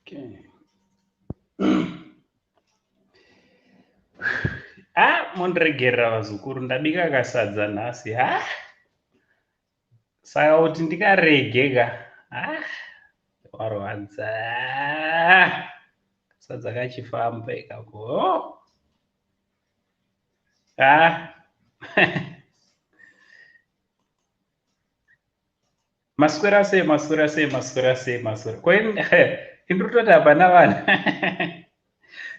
Okay. Mondiregerera vazukuru, ndabika kasadza nhasi. Saka kuti ndikaregeka warwadza. Sadza kachifamba ikako. Maswera sei. Indototi hapana vanhu.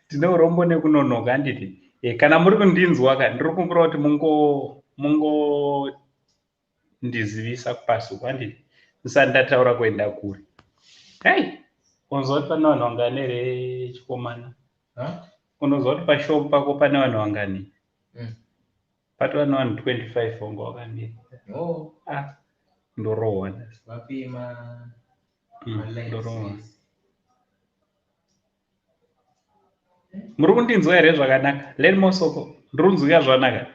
Tine urombo nekunonoka handiti. Kana muri kundinzwa ndiri kumbura kuti mungo ndizivisa kupasuka handiti. Musati ndataura kuenda kure. Unozwa kuti pane vanhu vangane here chikomana? Unozwa kuti pashopu pako pane vanhu vangane? Patova nevanhu 25 vangu vakamira. Ndorohwa. Ndorohwa. Muri kundinzwa here zvakanaka? Leni mosoko ndirunzwika zvakanaka.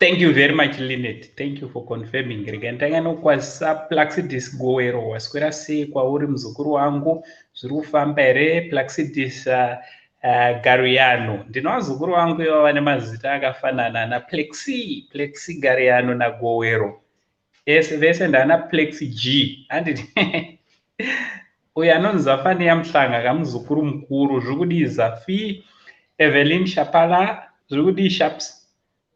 Thank you very much, Lynette. Thank you for confirming. Rega ndanga nokwazisa Plaxidis Gowero waswera sei kwauri muzukuru wangu? Zviri kufamba here? Plaxidis Gariano. Ndino vazukuru wangu ivo vane mazita akafanana Plexi Gariano naGowero. Vese ndana Plexi G. Handiti uyu anonzi Zafani Yamhlanga kamuzukuru mukuru. Zviri kudii Zafi? Evelyn Shapala. Zviri kudii Shaps?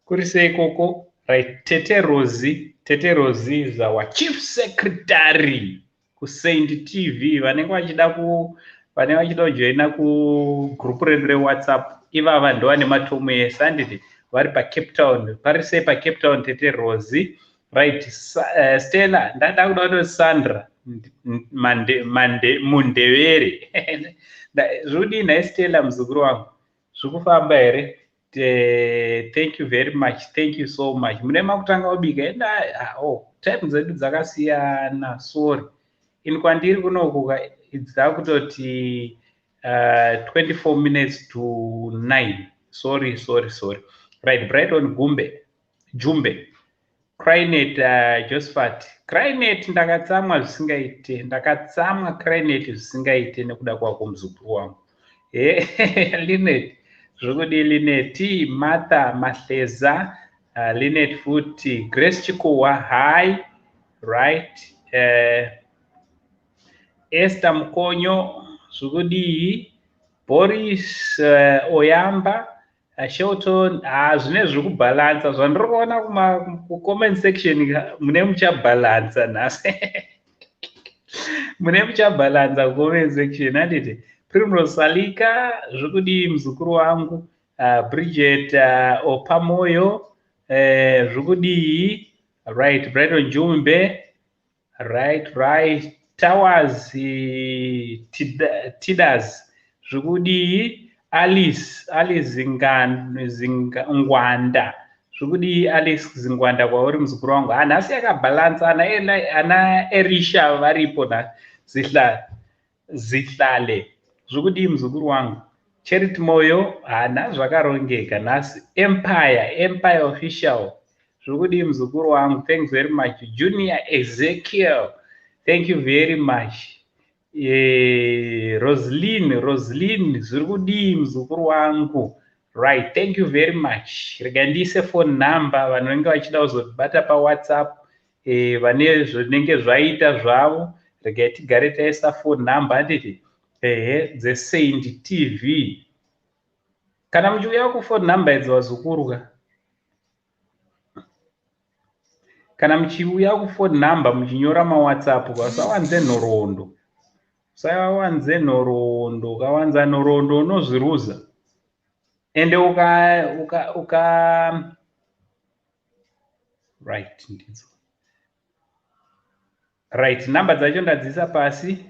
Kuri sei koko? Right. Tete Rozi is our chief secretary ku Saint TV. Vanenge vachida kujoina ku group redu reWhatsApp. Ivava ndo vane matomo ese handiti vari paCape Town. Pari sei paCape Town Tete Rozi? Right. Stella ndada kuda kuti Sandra Mundevere. Zvudi naye Stella muzukuru wangu. Zvikufamba here? Thank you very much. Thank you so much. Mune makutanga kubika time dzedu dzakasiyana. Sorry. In kwandiri kunokuka dzakutoti 24 minutes to 9. Sorry. Right. Brighton Jumbe. Crynet Josephat. Crynet ndakatsamwa zvisingaite. Crynet zvisingaite nekuda kwako muzukuru wangu. Linet. Zvokudi Lineti, Martha Mahleza, Linet futi, Grace Chikuwa, hi, right, Esther Mkonyo, zvokudi Boris Oyamba, Shelton, zvine zviri kubalansa zvandiri kuona comment section mune muchabalansa nhasi. Mune muchabalansa comment section handiti. Primrose Salika, zvokudi muzukuru wangu, Bridget Opamoyo, zvokudi, right, Brighton Jumbe, right, Towers Tidas, zvokudi Alice Ngwanda, zvokudi Alice Zingwanda kwauri muzukuru wangu. Nhasi yakabalansa ana Erisha varipo na zihlale. Zvokudi muzukuru wangu. Charity Moyo, zvakarongeka nhasi. Empire Official. Zvokudi muzukuru wangu. Thanks very much. Junior Ezekiel. Thank you very much. Roslyn. Zvokudi muzukuru wangu. Right. Thank you very much. Rega ndiise phone number vanenge vachida kuzobata paWhatsApp. Vane zvinenge zvaita zvavo. Rega tigare taisa phone number handiti. The Saint TV. Kana muchiuya kufoni number idzi vazukuruka. Kana muchiuya kufoni number muchinyora maWhatsApp vasawanze nhoroondo. Usawanze nhoroondo, ukawanza nhoroondo unozviruza. Ende uka right ndidzo. Right, number dzacho ndadzisa pasi.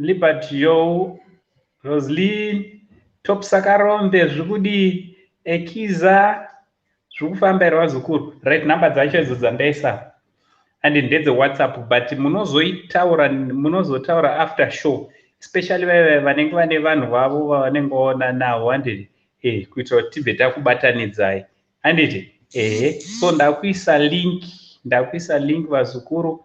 Liberty Yo, Roslyn, Top Sakarombe, zvokudi Ekiza, zvokufamba here vazukuru. Right, number dzacho idzo dzandaisa. And ndedze WhatsApp, but munozotaura after show, especially vanenge vane vanhu vavo vavanenge vaona navo handiti. Kuitira kuti tibve takubatanidzai. Handiti. So ndakuisa link vazukuru.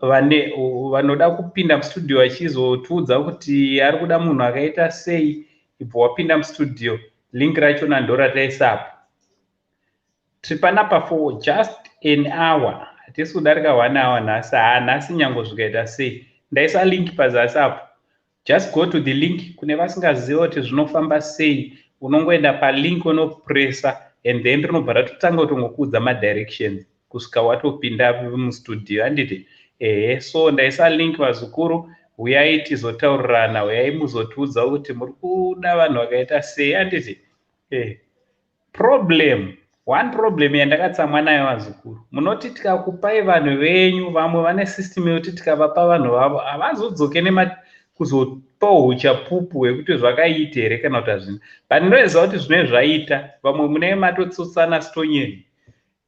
vanoda kupinda mustudio vachizotiudza kuti ari kuda munhu akaita sei, ibvo wapinda mustudio, link rachona ndo rataisa apo. Tiri panapa for just an hour, hatisi kudarika 1 hour nhasi. Nhasi nyango zvikaita sei, ndaisa link pazasi apo. Just go to the link. Kune vasingaziva kuti zvinofamba sei, unongoenda palink unopresa, and then rinobva ratotanga kutongokuudza madirections kusvika watopinda mustudio, handiti? So ndaisa link vazukuru, uyai tizotaurirana, uyai muzotiudza kuti muri kuda vanhu vakaita sei, handiti? One problem yandakatsamwa nayo vazukuru, munoti tikakupai vanhu venyu, vamwe vane system yekuti tikavapa vanhu vavo havazodzoke kuzopawo uchapupu hwekuti zvakaita here kana kuti hazvina. But ndinoziva kuti zvine zvaita, vamwe mune matotsotsana stonyeni,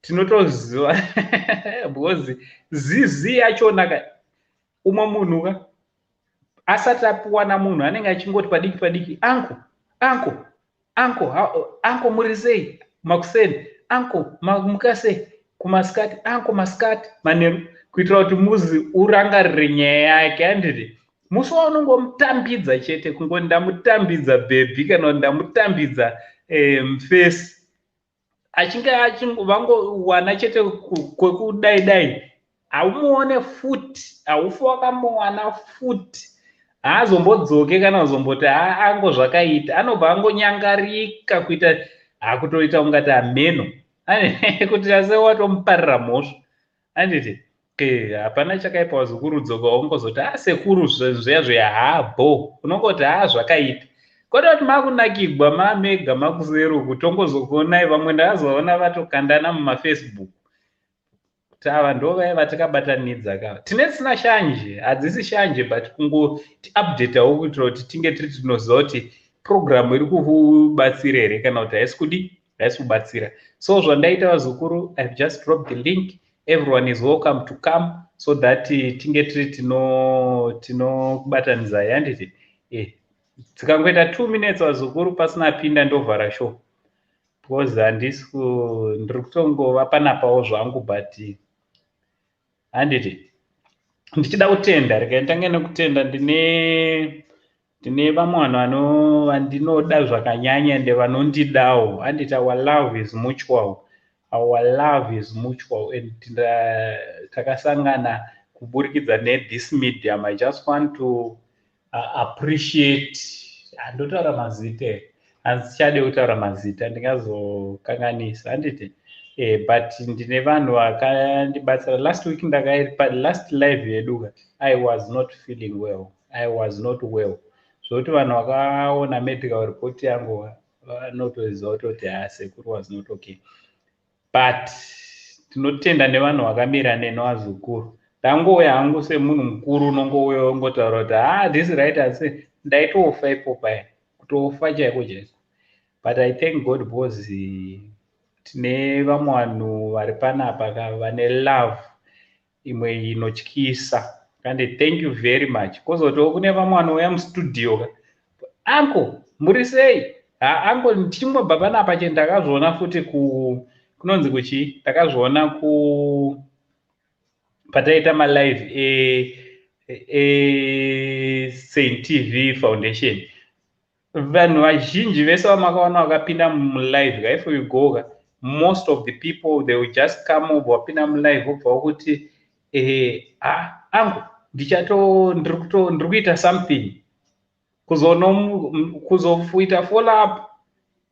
tinotoziva because zizi yachona umwe munhu ka asati apiwa namunhu anenge achingoti padiki padiki, anko muri sei makuseni, anko mukasei kumasikati, anko masikati manheru, kuitira kuti muzi urangarire nyaya yake, handiti? Musi waunongomutambidza chete, kungoti ndamutambidza bhebhi kana kuti ndamutambidza mufesi, achinge vangowana chete kwekudai dai, haumuone futi, haufi wakamuwana futi, haazombodzoke kana kuzomboti ango zvakaita, anobva angonyangarika kuita hakutoita ungati ameno kuti ase watomuparira mhosva, handiti? Hapana chakaipa wazukuru, dzoka ungozoti sekuru zveya unongoti zvakaita, kwete kuti makunakigwa mamega makusero kutongozokuonai. Vamwe ndakazoona vatokandana mumafacebook kuti ava ndo vaiva takabatanidza kava. Tisina shanje, hadzisi shanje, but kungoti updatewo kuitira kuti tinge tiri tinoziva kuti program iri kubatsira here kana kuti haisi kubatsira. So zvandaita vazukuru, I've just dropped the link. Everyone is welcome to come so that tinge tiri tinokubatanidza, handiti? Tikangoita 2 minutes vazukuru pasina pinda ndovhara show, because handisi ndiri kutongova panapawo zvangu, but handiti? Ndichida kutenda, rega ntange nekutenda. Ndine vamwe vanhu vandinoda zvakanyanya ende vanondidawo, handiti? Our love is mutual, and takasangana kuburikidza this medium. I just want to appreciate, handotaura mazita here, handichade kutaura mazita, ndingazokanganisa, handiti? But ndine vanhu vakandibatsira. Last week last live yedu, I was not feeling well, I was not well, zvokuti vanhu vakaona medical report yangu vanotoziva kuti sekuru was not okay. But tinotenda nevanhu vakamira neno vazukuru. Ndangouya hangu semunhu mukuru unongouya ungotaura kuti this right, asi ndaitofa ipo paya, kutofa chaiko chaiko. But I thank God because tine vamwe vanhu vari panapa vane love imwe inotyisa, and thank you very much. Kozotiwo kune vamwe vanouya mustudio, anko muri sei? Anko ndichingobva panapa chendakazviona futi kunonzi kuchii, ndakazviona pataita malive Saint TV Foundation. Vanhu vazhinji vese vamakaona vakapinda mulive, if you go, most of the people they will just come over, wapinda mulive obva kuti angu ndiri kuita something, kuzofuita follow up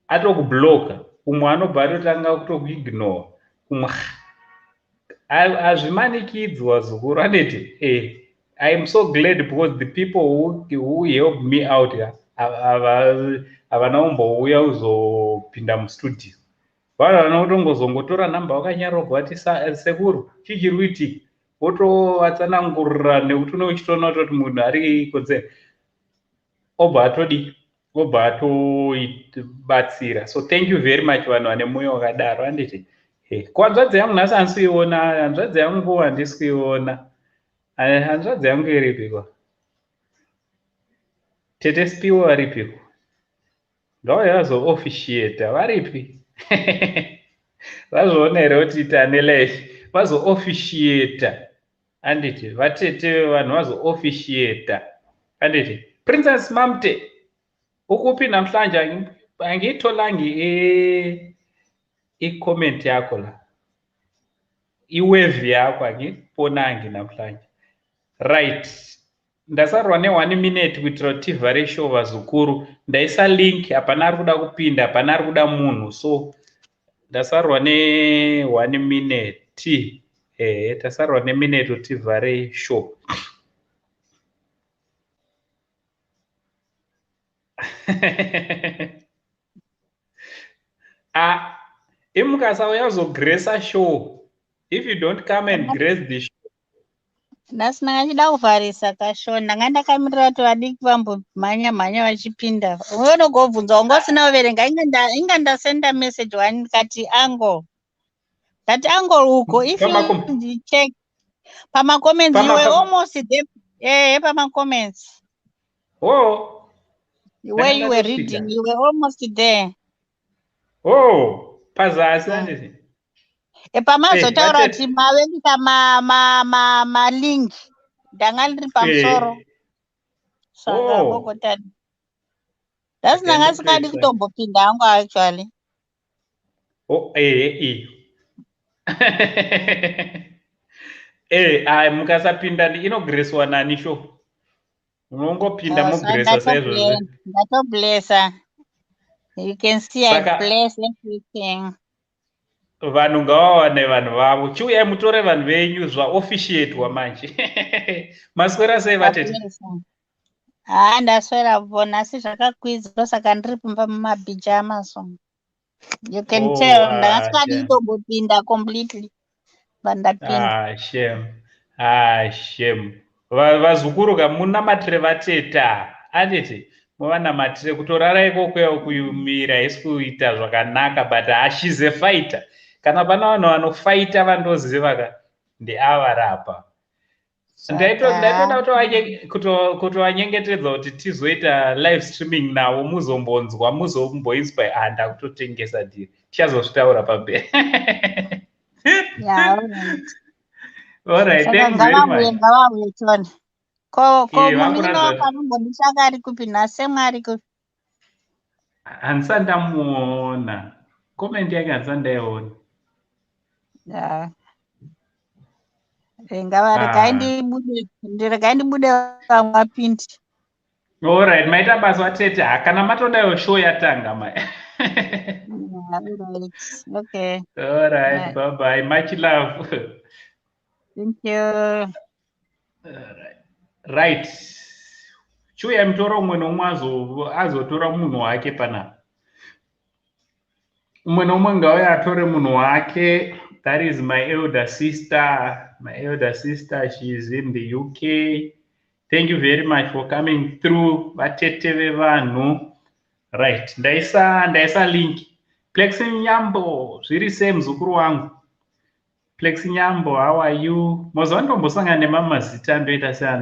atokubloka, umwe anobva atotanga kutokuignore, umwe hazvimanikidzwa zukuru, handiti? I am so glad because the people who helped me out havana kumbouya kuzopinda mustudio. Vanhu vanotongozongotora namba vakanyarwa vati sekuru chichiri kuitika, votovatsanangurira nekuti unochitoona kuti munhu ari konzera obva atobatsira. So thank you very much vanhu vane mwoyo wakadaro, handiti? Hanzvadzi yangu nhasi handisi kuiona, hanzvadzi yangu handisi kuiona, hanzvadzi yangu iripiko? Tete Spiwo varipiko? Ngauya vazo-officiata, varipi? Vazviona here kuti tane life, vazo-officiata. handiti vatete vanhu vazo-officiata handiti princess mamte ukupi namhlanje angiyitholangi i-comment yakho la iwave yakho angiponangi namhlanje. Right, ndasarwa ne1 minute kuitira kuti tivhare show vazukuru. Ndaisa link, hapana ari kuda kupinda, hapana ari kuda munhu, so ndasarwa ne1 minute. Tasarwa neminute kuti tivhare show. Imukasauya uzograce show. If you don't come and grace the show. Nhasi ndanga ndida kuvharisa kashona, ndanga ndakamirira kuti vadiki vambomhanya vachipinda. Unogobvunza wanga usina kuverenga, inga ndasenda message wani kati angle. That angle uko, if you check pama comments, you were almost there. Yeah, pama comments. Oh. Where you were reading, you were almost there. Oh, pazasi handiti. Pamazotaura kuti mavekisa malink ndanga ndiri pamusoro. Saka bokotani. That's ndanga sikadi kutombopinda hangu actually. Oh, mukasapinda inogreswa nani show? Unongopinda mugresa saizvozvo. Ndatoblessa. You can see I bless everything. Vanhu ngavawane vanhu vavo. Chiuyai mutore vanhu venyu zvaofficiatwa manje. Maswera sei vatete? Ndaswera vona asi zvakakwidza saka ndiri pamba mumabhijama so. You can tell ndasikadi kutombopinda completely. Vandapinda. Shame. Vazukuru kamunamatire vateta. Anditi muvanamatire kutorara ikoko kuyumira isi kuita zvakanaka, but she's a fighter. Kana pana vanhu vanofaita vandoziva ka ndeava rapa. Ndaitoda kutowanyengetedza kuti tizoita live streaming navo, muzombonzwa, muzomboiswa anda kutotengesa dhiri. Tichazozvitaura pamberi. All right, thank you very much. Ko muninga wakambonditsvaka ari kupi nhasi mwari kupi? Handisati ndamuona. Comment yake handisati ndaiona. Regai ndibude vamwe vapindi. All right, maita basa vatete. Kana matodayo show yatanga mai. Okay. All right, bye bye. Much love. Thank you. Right. Chiuya mutoro umwe nomwe azotora munhu wake pana. Umwe nomwe ngauya atore munhu wake. That is my elder sister. My elder sister, she is in the UK. Thank you very much for coming through. Vatete vevanhu. Right. Ndaisa link. Plexi Nyambo, zviri sei muzukuru wangu? Plexi Nyambo, how are you? Mozva ndombosangana nemamazita ndoita seya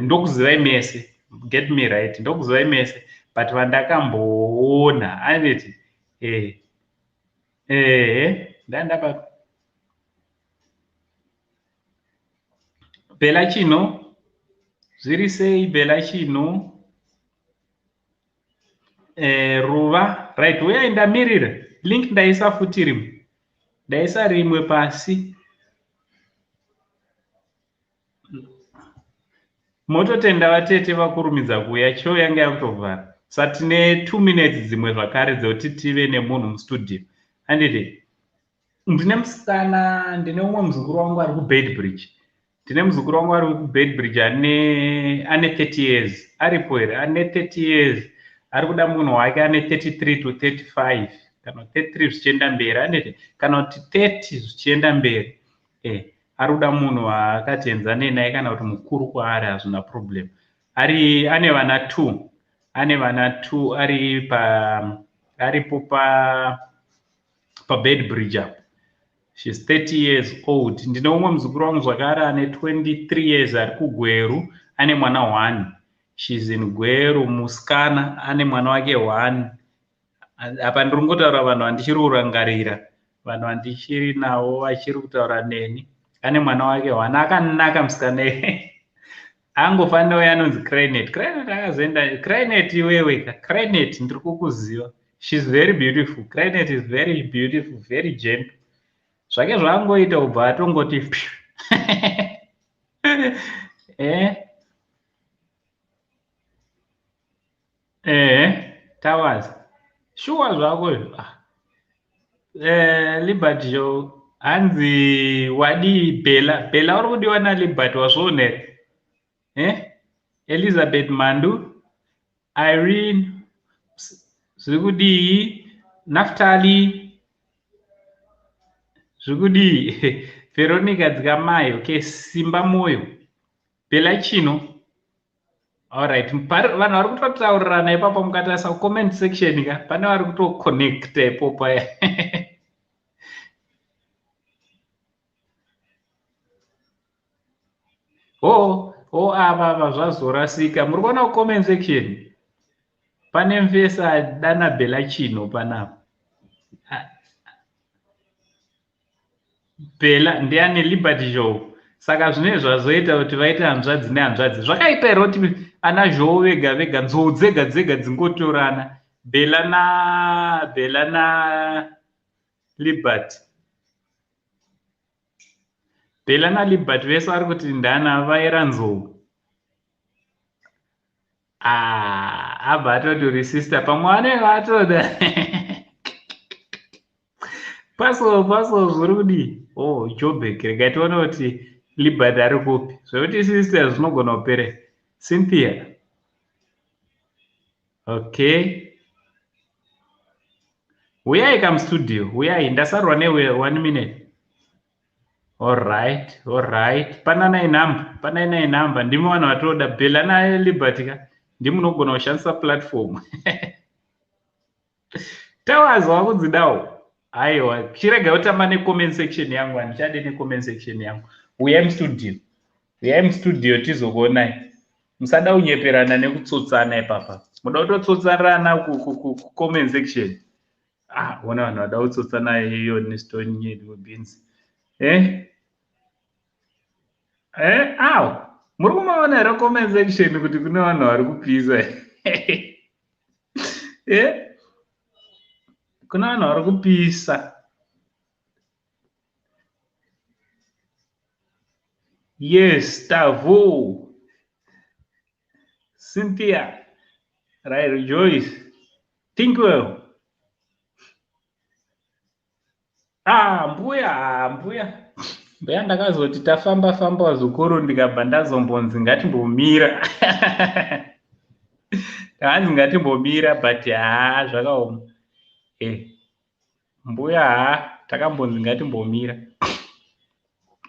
ndokuzivai mese. Get me right. Ndokuzivai mese. But vandakamboona. Anditi? Ndandapa. Bela chino? Zviri sei Bela chino? Ruva. Right, uyai ndamirira. Link ndaisa futi rimwe. Ndaisa rimwe pasi. Mototenda vatete vakurumidza kuuya, show yanga yakutovhara. Saka tine 2 minutes dzimwe zvakare dzekuti tive nemunhu mustudio. Handiti? Ndine musikana, ndine umwe muzukuru wangu ari kuBedbridge. Ndine muzukuru wangu ari kuBedbridge ane 30 years. Aripo here, ane 30 years. Ari kuda munhu wake ane 33 to 35. Kana 33 zvichienda mberi. Handiti? Kana kuti 30 zvichienda mberi. Ari kuda munhu akatenzane naye kana kuti mukuru kwaari, hazvina problem. Ane vana 2. Ane vana 2 aripo paBedbridge apo. She's 30 years old. Ndine umwe muzukuru wangu zvakare ane 23 years ari kuGweru, ane mwana 1. She's in Gweru. Musikana ane mwana wake 1. Apa ndiri kungotaura vanhu vandichiri kurangarira, vanhu vandichiri navo vachiri kutaura neni. ane mwana wake wana akanaka musikana angofanira uya anonzi Cranet akazoenda Cranet iwewe Cranet ndiri kukuziva. She's very beautiful. Cranet is very beautiful, very gentle. Zvake zvaangoita ubva atongoti Towers shuwa zvako Liberty yo hanzi wadi Bella uri kudiwa naLiberty wazvionera Elizabeth Mandu, Irene zviri Naftali zviri Veronica Dzikamayo Simba Moyo Bella Chino. Alright, vanhu vari kutotaurirana ipapo mukatarisa comment section ka pane vari kutoconnecta ipo paya. Ava zvazorasika. Muri kuona comment section pane mvesa dana Bella Chino panapa. Bella ndiani Liberty Joe. Saka zvine zvazoita kuti vaite hanzvadzi nehanzvadzi. Zvakaita here kuti ana Joe vega vega nzou dzega dzega dzingotorana. Bella na Liberty. Bella na Liberty vese vari kuti ndana vaera nzou. Abva atotori sister pamwe vanenge vatoda. Paso zviri kudii? Joburg rega tione kuti Liberty ari kupi. Zvekuti sisters zvinogona kupera. Cynthia. Okay. Uyai kamustudio. Uyai ndasarwa ne1 minute. Alright. Panana inamba. Ndimo vanhu vatoda Bella na Liberty ka. Ndimunogona kushandisa platform. Towers wakudzidawo. Aiwa, chirega utamba necomment section yangu, handichade necomment section yangu. Uyai mustudio tizokuonai. Musada kunyeperana nekutsotsana ipapa. Muda kutotsotsana comment section. Ona vanhu vada kutsotsana iyo nestone yedu beans. Muri kumaona here comment section kuti kune vanhu vari kupisa. Kuna vanhu vari kupisa. Yes, Tavo. Cynthia. Right, Joyce. Think well. Mbuya ndakazoti tafamba wazukuru ndikabva ndazombonzi ngatimbomira. Hanzi ngatimbomira but zvakaoma. Mbuya takambonzi ngatimbomira.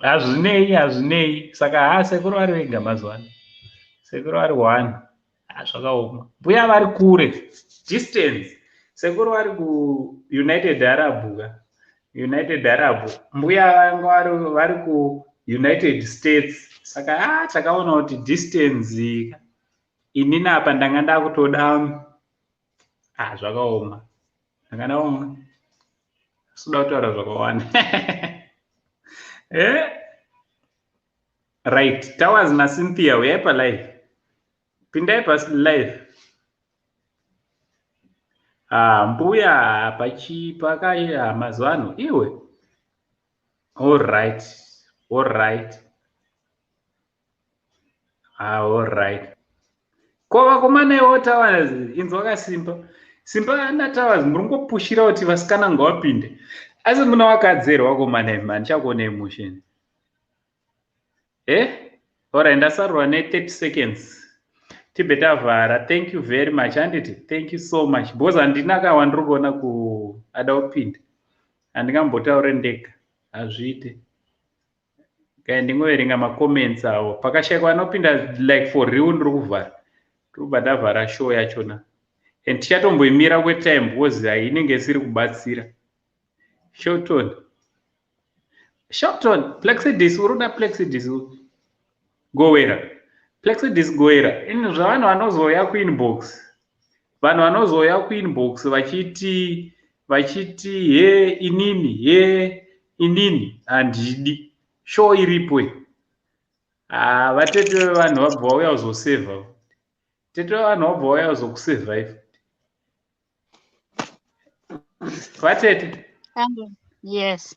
Hazvinei. Saka sekuru vari vega mazwana. Sekuru vari 1. Zvakaoma. Mbuya vari kure. Distance. Sekuru vari ku United Arab. Mbuya vari ku United States. Saka takaona kuti distance inini apa ndanga ndakutoda. Zvakaoma. Ndakanaoma. Suda kutaura zvakawanda. Right, Towers na Cynthia uyai palive. Pindai live. Mbuya pakaya mazwano iwe. All right. Kwa vakomana Towers inzwa kasimba. Simba na Towers muri kungopushira kuti vasikana ngavapinde. Asi muna wakadzerwa vakomana man chakuona emotion. Alright, ndasarwa ne 30 seconds. Tibetavhara. Thank you very much. Anditi, thank you so much. Because handina kawandiri kuona ada kupinda. Handingambotaure ndega. Hazviite. Kai ndingoverenga macomments awo. Pakashayikwa anopinda like for real ndiri kuvhara. Tobva ndavhara show yachona. And tichatomboimira kwetime because inenge isiri kubatsira. Shorton, Plexidis, uruna Plexidis Goera. Plexidis Goera. In zvavanhu vanozoya kuinbox. Vanhu vanozoya kuinbox vachiti inini handidi. show iripo. Vatete vevanhu vabva vauya kuzosevha. Tete vevanhu vabva vauya kuzokusurvive. Vatete. Yes.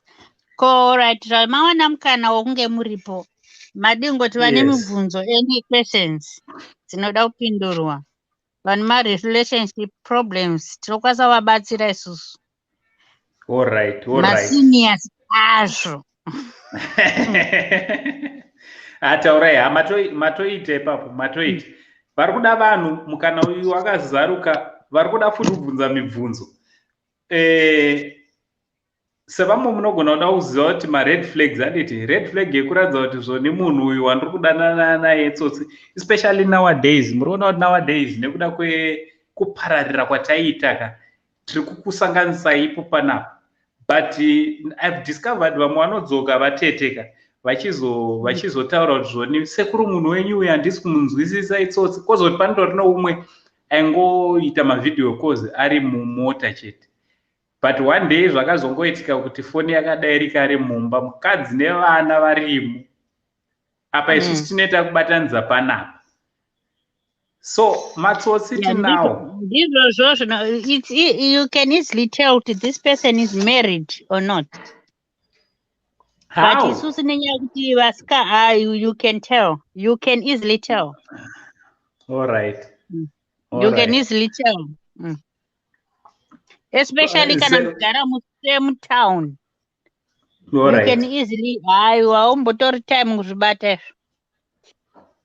Correct. Mawana mukana wokunge muripo. Madingoti vane mibvunzo, any questions dzinoda kupindurwa. Vanhu ma-relationship problems tinokwanisa vabatsira isusu. All right. Maseniors azvo. Ataurai matoite ipapo matoite. Vari kuda vanhu mukana uyu wakazaruka, vari kuda futi kubvunza mibvunzo. Sevamwe munogona kuda kuziva kuti ma-red flags anditi red flag yekuratidza kuti zvoni munhu uyu wandiri kudanana naye tsotsi, especially nowadays. Muri kuona kuti nowadays nekuda kwekupararira kwataita ka tiri kukusanganisa ipo panapa. But I've discovered vamwe vanodzoka vateteka vachizotaura kuti zvoni sekuru munhu wenyu uyu handisi kumunzwisisa itsotsi, kwozoti panondori noumwe aingoita mavidhio calls ari mumota chete. But one day zvakazongoitika kuti foni yakadai rika ari mumba, mukadzi nevana varimo. Apa isusu tinoita kubatanidza panapa. So matsotsi tinawo. You can easily tell if this person is married or not. How? But isusu nenyaya kuti vaska, you can tell. You can easily tell. All right. You can easily tell. Especially kana mugara musame town. You can easily waumbotori time kuzvibata.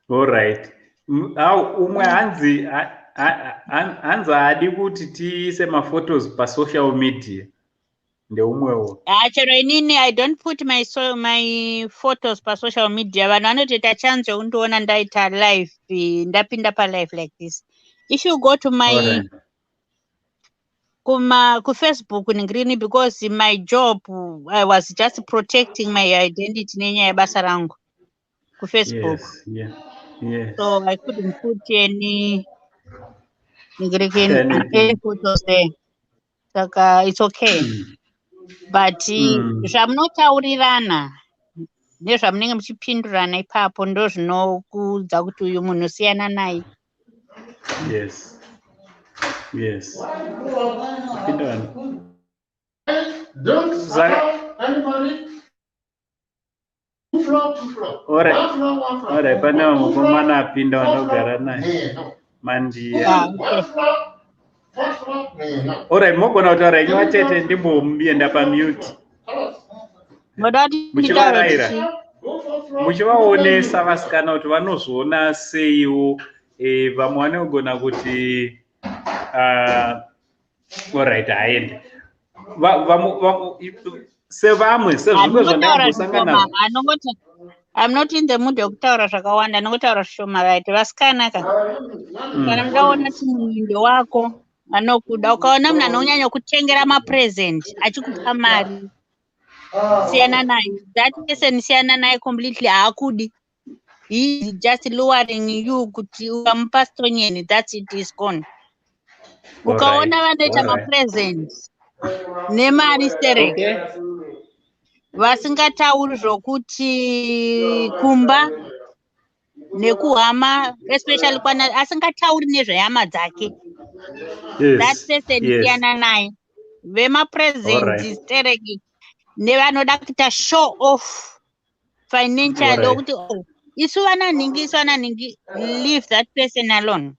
All right. Umwe hanzi haadi kuti tiise maphotos pasocial media. Ndeumwewo. Chero inini I don't put my photos pasocial media. Vanhu vanotoita chance undoona ndaita live, ndapinda palive like this. If you go to my Facebook ningrini, because in my job I was just protecting my identity nenyaya yebasa rangu ku Facebook. Yes. So I couldn't put any photos there. Saka it's okay. But zvamunotaurirana nezvamunenge muchipindurana ipapo ndo zvinokuudza kuti uyu munhu siyana naye. Yes. Ora pane mukomana apinda vanogara naye mandiya. Ora mogona kutaura inyu vatete ndimbomuenda pamute. Muchivaraira muchivaonesa vasikana kuti vanozviona seiwo. Vamwe vanogona kuti alright haende sevamwe sezvimwe zvandambosangana. I'm not in the mood yokutaura zvakawanda, anongotaura zvishoma. Right, vasikana ka kana mudaona kuti munhu wako anokuda, ukaona munhu anonyanya kutengera mapresent achikupa mari, siyana naye. That person siyana naye completely, haakudi. He is just lowering you kuti ukamupa stonyeni, that's it, is gone. Ukaona vanoita mapresent nemari stereke, vasingatauri zvokuti kumba nekuhama, especially kana asingatauri nezvehama dzake, that person siyana naye. Vemapresent stereke nevanoda kuita show off financially okuti isu vananhingi, leave that person alone.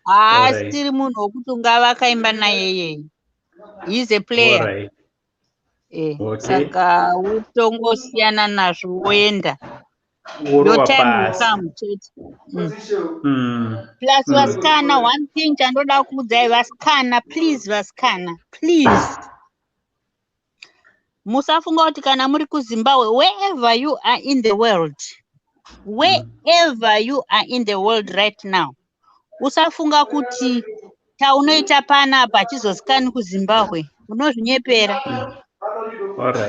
Haasiri munhu wokuti ungavakaimba naye yeye. He is a player. Saka utongosiyana nazvo woenda. Your time will come. Plus vasikana, one thing chandoda kuudzai vasikana, please vasikana, please. Musafunga kuti kana muri kuZimbabwe, wherever you are in the world right now, usafunga kuti taunoita panapa chizozikanwi kuZimbabwe, unozvinyepera.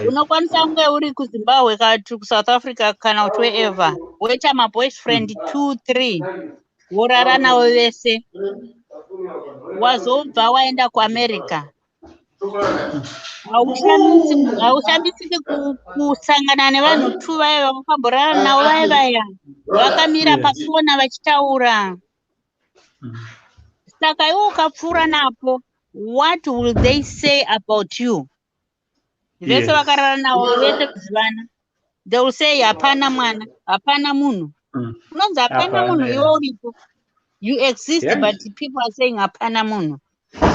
Unokwanisa kunge uri kuZimbabwe kana kuSouth Africa kana kuti wherever, woita maboyfriend 2-3, worara navo vese, wazobva waenda kuAmerica, haushambisiki kusangana nevanhu tu vaya vakabhurana navo vaya vakamira pafona vachitaura. Saka iwe ukapfuura napo, what will they say about you? Vese vakarara navo vese kuzivana, they will say hapana mwana, hapana munhu. Unonzi hapana munhu iwe uripo. You exist, but people are saying hapana munhu.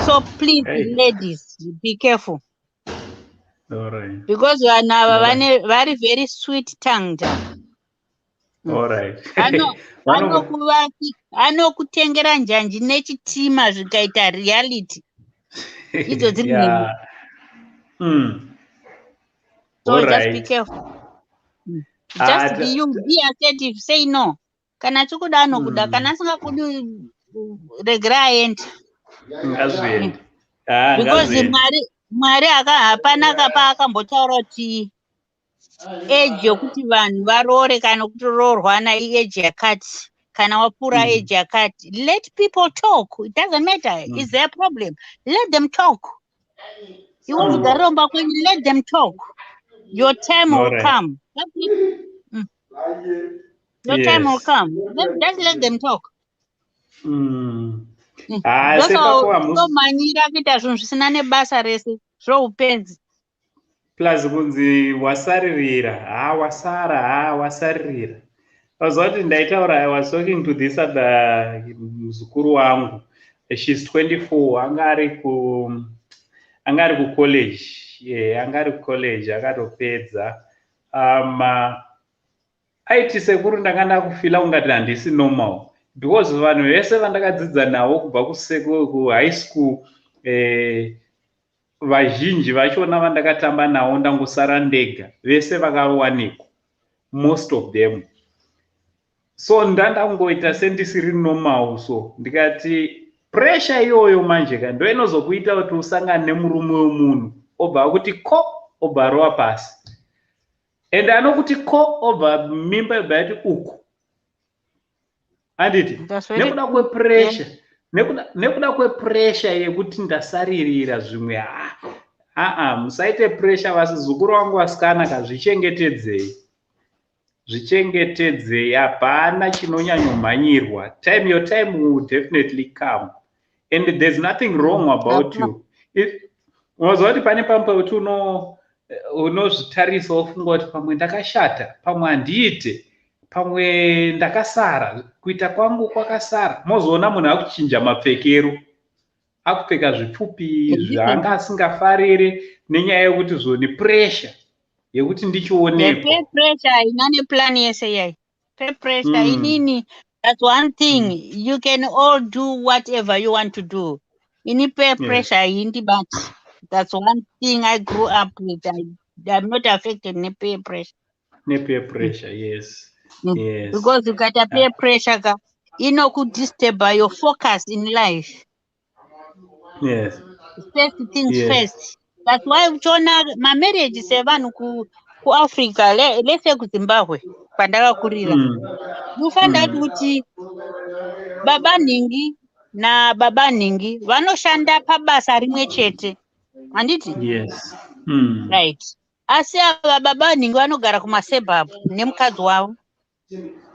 So please, ladies, be careful. All right. Because vanhu ava vari very sweet tongued. All right. Anokutengera njanji nechitima zvikaita reality. Idzo dziri nini. So just be careful. Just be you, be assertive, say no. Kana chikuda anokuda, kana asingakudi regera aende. Because Mwari hapana kapa akambotaura kuti age yokuti vanhu varoore kana kutoroorwana age yakati. Kana wapura age yakati. Let people talk. It doesn't matter. It's their problem. Let them talk. You want to romba kwenye, let them talk. Your time will come. Your time will come. Just let them talk. Manyira kuita zvinhu zvisina nebasa rese zvoupenzi. Plus kunzi wasaririra, wasaririra. Wazwa kuti ndaitaura, I was talking to this other muzukuru wangu. She's 24, angari ku college. Yeah, angari ku college, akatopedza. Aiti sekuru ndakanda kufila ungati handisi normal. Because vanhu vese vandakadzidza navo kubva ku high school, vazhinji vachona vandakatamba navo ndangosara ndega, vese vakawanikwa, most of them. So ndandangoita sendisiri normal. So ndikati pressure iyoyo manje ka ndo inozokuita kuti usangane nemurume wemunhu obva kuti ko obva rowa pasi, and anokuti ko obva mimba yobva yati uku. Anditi nekuda kwepressure, nekuda kwepressure yekuti ndasaririra zvimwe. Musaite pressure vasi. Zukuru wangu vasikana kazvichengetedzei, zvichengetedzei. Hapana chinonyanyomhanyirwa. Your time will definitely come, and there's nothing wrong about you. Unozwa kuti pane pamwe kuti unozvitarisa wofunga kuti pamwe ndakashata, pamwe handiite, pamwe ndakasara, kuita kwangu kwakasara. Mozoona munhu akuchinja mapfekero, akupfeka zvipfupi zvaanga asingafarire nenyaya yekuti zvoni pressure yekuti ndichionekwa. Peer pressure haina neplan yese yai. Peer pressure inini, that's one thing. You can all do whatever you want to do. Ini peer pressure haindi, but that's one thing I grew up with. I'm not affected ne peer pressure. Ne peer pressure, yes. Yes. Because you got a peer pressure, could disturb your focus in life. Yes. First things first. That's why my marriage is seven ku Africa, let's say ku Zimbabwe, pandakakurira. You find out kuti baba ningi na baba ningi vanoshanda pabasa rimwe chete. Anditi? Yes. Right. Asi ava baba ningi vanogara kumasebhabhu nemukadzi wavo.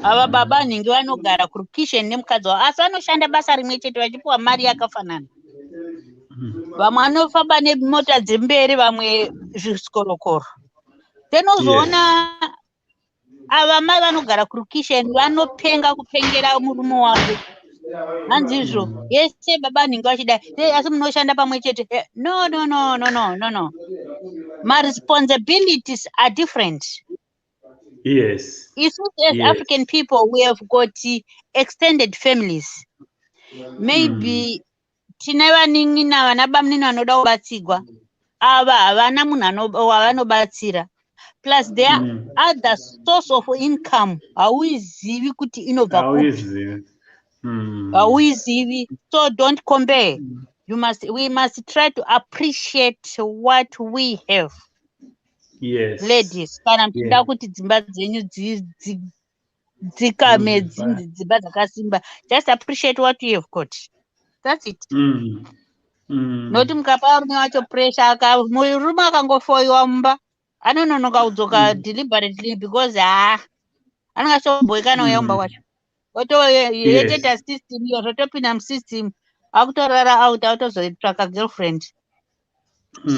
Ava baba ningi vanogara kurukishen nemukadzi wavo. Asi vanoshanda basa rimwe chete vachipiwa mari yakafanana. Vamwe vanofamba nemota dzemberi, vamwe zviskorokoro. Tenozoona ava mai vanogara kurukishen vanopenga kupengera murume wavo. Hanzizvo yese baba ningi vachida asi munoshanda pamwe chete. No. My responsibilities are different. Yes. As African people, we have got extended families. Maybe tine vaningi navana bamnini vanoda kubatsigwa. Ava havana munhu wavanobatsira. Plus there are other source of income. Hauizivi kuti inobva kupi. Hauizivi. So don't compare. We must try to appreciate what we have. Yes. Ladies, kana mchida kuti dzimba dzenyu dzikame dzimba dzakasimba. Just appreciate what you have got. That's it. noti mukapa arume wacho pressure murume akangofoyiwa mumba anononoka kudzoka deliberately because anenge achomboeka nauya mumba kwacho otoyeteta system iyo zvotopinda musystem akutorara out autozotsvaka girlfriend.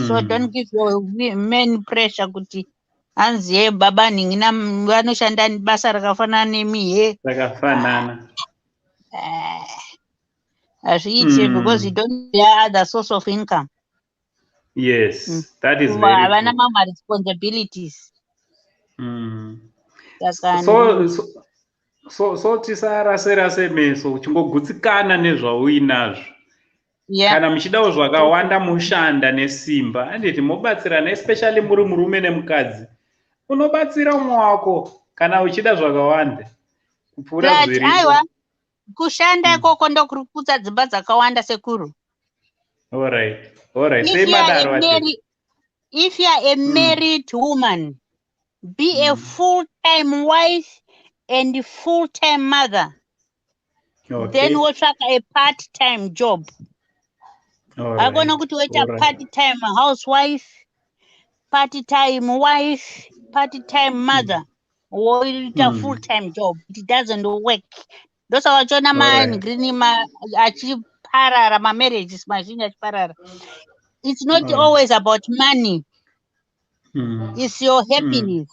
So don't give your men pressure kuti anziye baba ningina vanoshanda basa rakafanana nemihe rakafanana hazviiti because you don't have other source of income. Yes, that is very true. Havana mama responsibilities. So tisarase meso uchingogutsikana nezvauinazvo. Kana muchidawo zvakawanda mushanda nesimba handiti mobatsirana, especially muri murume nemukadzi unobatsira umwe wako kana uchida zvakawanda kupfuura zviripo. Aiwa kushanda ikoko ndokuri kuputsa dzimba dzakawanda sekuru. Alright. If you are a married woman, be a full-time wife and full-time mother. Then we'll track a part-time job. I'm going to wait a part-time housewife, part-time wife, part-time mother, or a full-time job. It doesn't work. Those are Jonah man, Greeny ma achieve parara, my marriage is my parara. It's not always about money. It's your happiness.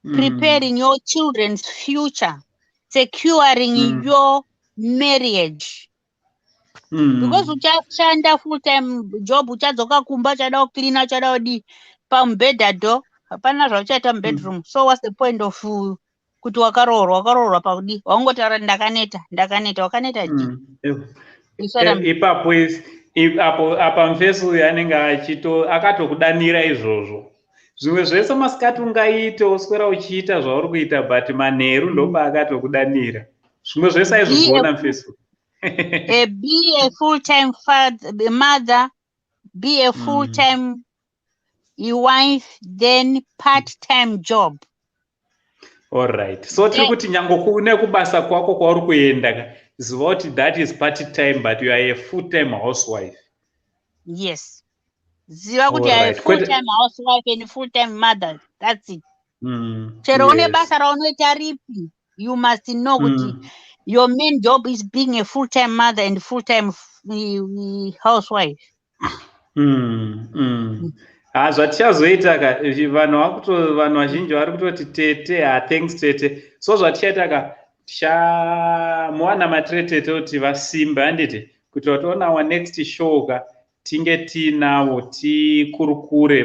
Preparing your children's future, securing your marriage. Because uchashanda full-time job, uchadzoka kumba, uchada cleaner, uchada odi pambeda do, hapana zvauchaita bedroom. So what's the point of kuti wakaroorwa pakudi? Waungotara ndakaneta, wakaneta ji. Ipapo apa mfeso yanenge akatokudanira izvozvo. Zvimwe zvese masikati ungaite uswera uchiita zvauri kuita but manheru ndoba akatokudanira. Zvimwe zvese aizvigona mfeso. Be a full-time mother, be a full-time wife, then part-time job. All right. So tiri kuti nyango kune kubasa kwako kwauri kuenda ziva kuti that is part-time but you are a full-time housewife. Yes. Ziva kuti you are a full-time housewife and full-time mother. That's it. Chero une basa raunoita ripi, you must know kuti your main job is being a full-time mother and full-time housewife. Zvatichazoita vanhu vazhinji vari kutoti tete thanks tete. So zvatichaita tichamuwana matiretete kuti vasimba handiti kuti watoona our next show tinge tiinawo tikurukure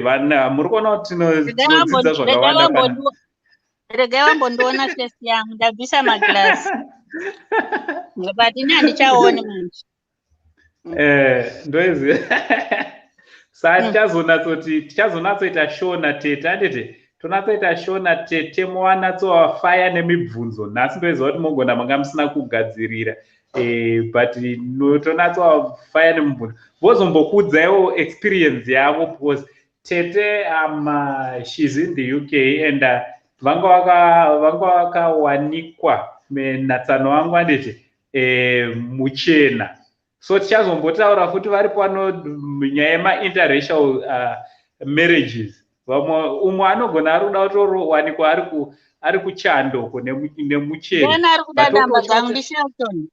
muri kuona kuti tinodzidza zvakawanda. Regai vambondiona face yangu ndabvisa magirasi but ini handichaoni manje. Ndoiziva. Saka tichazonatsoita show natete handiti tonatsoita show natete mowanatsoafaya nemibvunzo. Nhasi ndoiziva kuti mogona manga musina kugadzirira but tonatsoafaya nemibvunzo vozombokuudzaiwo experience yavo because tete she's in the UK and vanga vakawanikwa menatsano wangu handiti muchena. So tichazombotaura futi vari pano nyaya yema-interracial marriages. Umwe anogona ari kuda kutowanikwa ari kuchando uko nemuchena. Ndiyani ari kuda namba dzangu ndiShelton.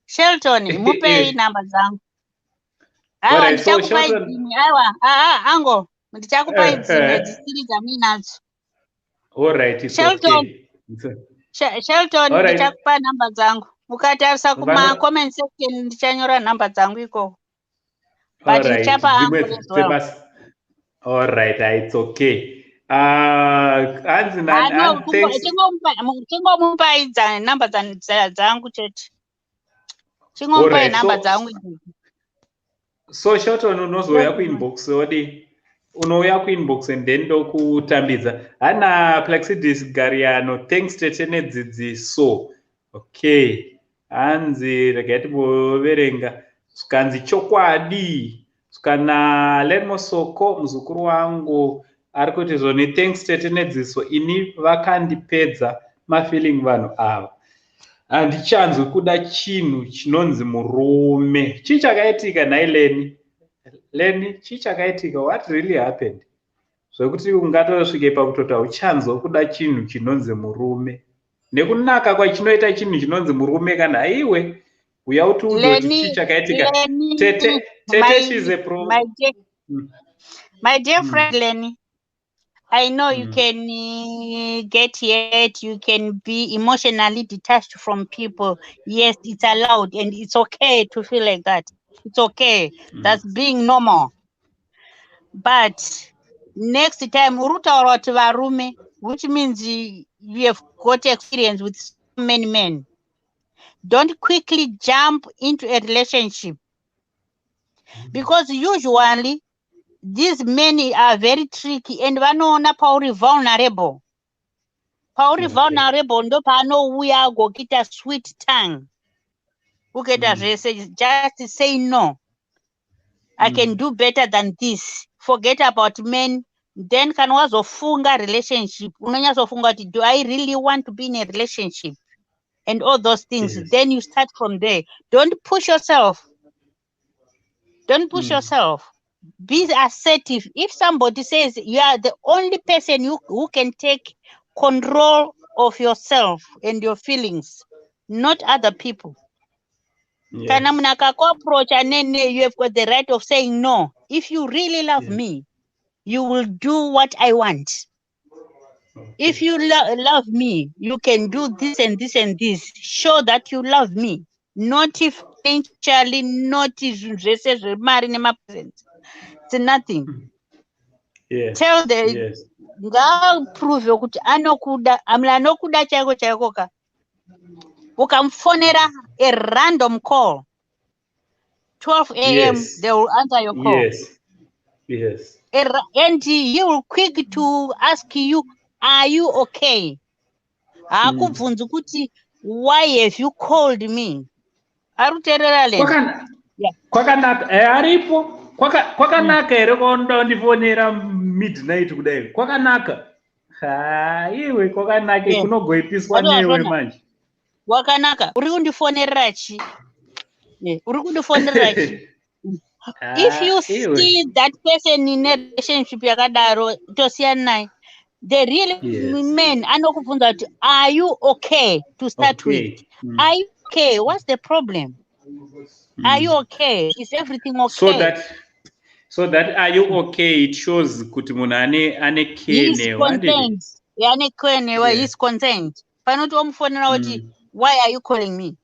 Shelton, mupei namba dzangu. Aiwa ndichakupa idzimwe. Aiwa ango ndichakupa idzimwe dzisiri dzamuinadzo. All right, it's okay. Shelton ndichakupa namba dzangu. Ukatarisa kuma comment section ndichanyora namba dzangu iko. But ndichapa angu as well. All right, it's okay. Chingomupa namba dzangu chete. Chingomupa namba dzangu. So Shelton unozouya kuinbox odi. Unouya kuinbox and then ndokutambidza. Hana Plexidis Gariano, thanks tete nedzidziso. Okay. Hanzi regai timboverenga zvikanzi chokwadi kana lemosoko muzukuru wangu ari kuti zvoni thanks tete nedziso ini vakandipedza mafeeling vanhu ava. handichanzwi kuda chinhu chinonzi murume. Chii chakaitika nhai Leni? Leni, chii chakaitika? What really happened? Zvekuti ungatosvike pakutoti hauchanzwa kuda chinhu chinonzi murume. Nekunaka kwachinoita chinhu chinonzi murume kana haiwe uya kuti udoti chii chakaitika. Tete she's a pro. My dear friend Lenny, I know you can get hurt, you can be emotionally detached from people. Yes, it's allowed and it's okay to feel like that. It's okay. That's being normal. But next time, urutaura kuti varume, which means you have got experience with so many men. Don't quickly jump into a relationship. Because usually, these men are very tricky and vanoona pauri vulnerable. Pauri vulnerable ndo paanouya agokita sweet tongue. Uketa zvese, just say no. I can do better than this. Forget about men. Then kana wazofunga relationship, unonyazofunga kuti do I really want to be in a relationship? And all those things. Yes. Then you start from there. Don't push yourself. Don't push yourself. Be assertive. If somebody says you are the only person who can take control of yourself and your feelings, not other people. Kana munaka approach anene, you have got the right of saying no. If you really love me, you will do what I want. If you love me, you can do this and this and this. Show that you love me. Not if financially, not if it's nothing. Yes. Tell them, prove kuti anokuda, anokuda chaiko chaikoka. Ukamfonera a random call. 12 a.m. they will answer your call. Yes. And he will quick to ask you, are you okay? Hakubvunzi kuti, why have you called me? Aruterera Lena. Kwakanaka aripo. Kwakanaka ere kondifonera midnight kudai. Kwakanaka. Iwe kwakanaka kunogoipiswa newe manje. Wakanaka. Uri kundifonera chi? Uri kundifonera chi? If you see that person in a relationship yakadaro tosiyana naye, the real men anokubvunza kuti, are you okay to start with? Are you okay? What's the problem? Are you okay? Is everything okay? So that are you okay? It shows kuti munhu ane kenewa. Ane kenewa, he's content. Panoti omufonera kuti, why are you calling me?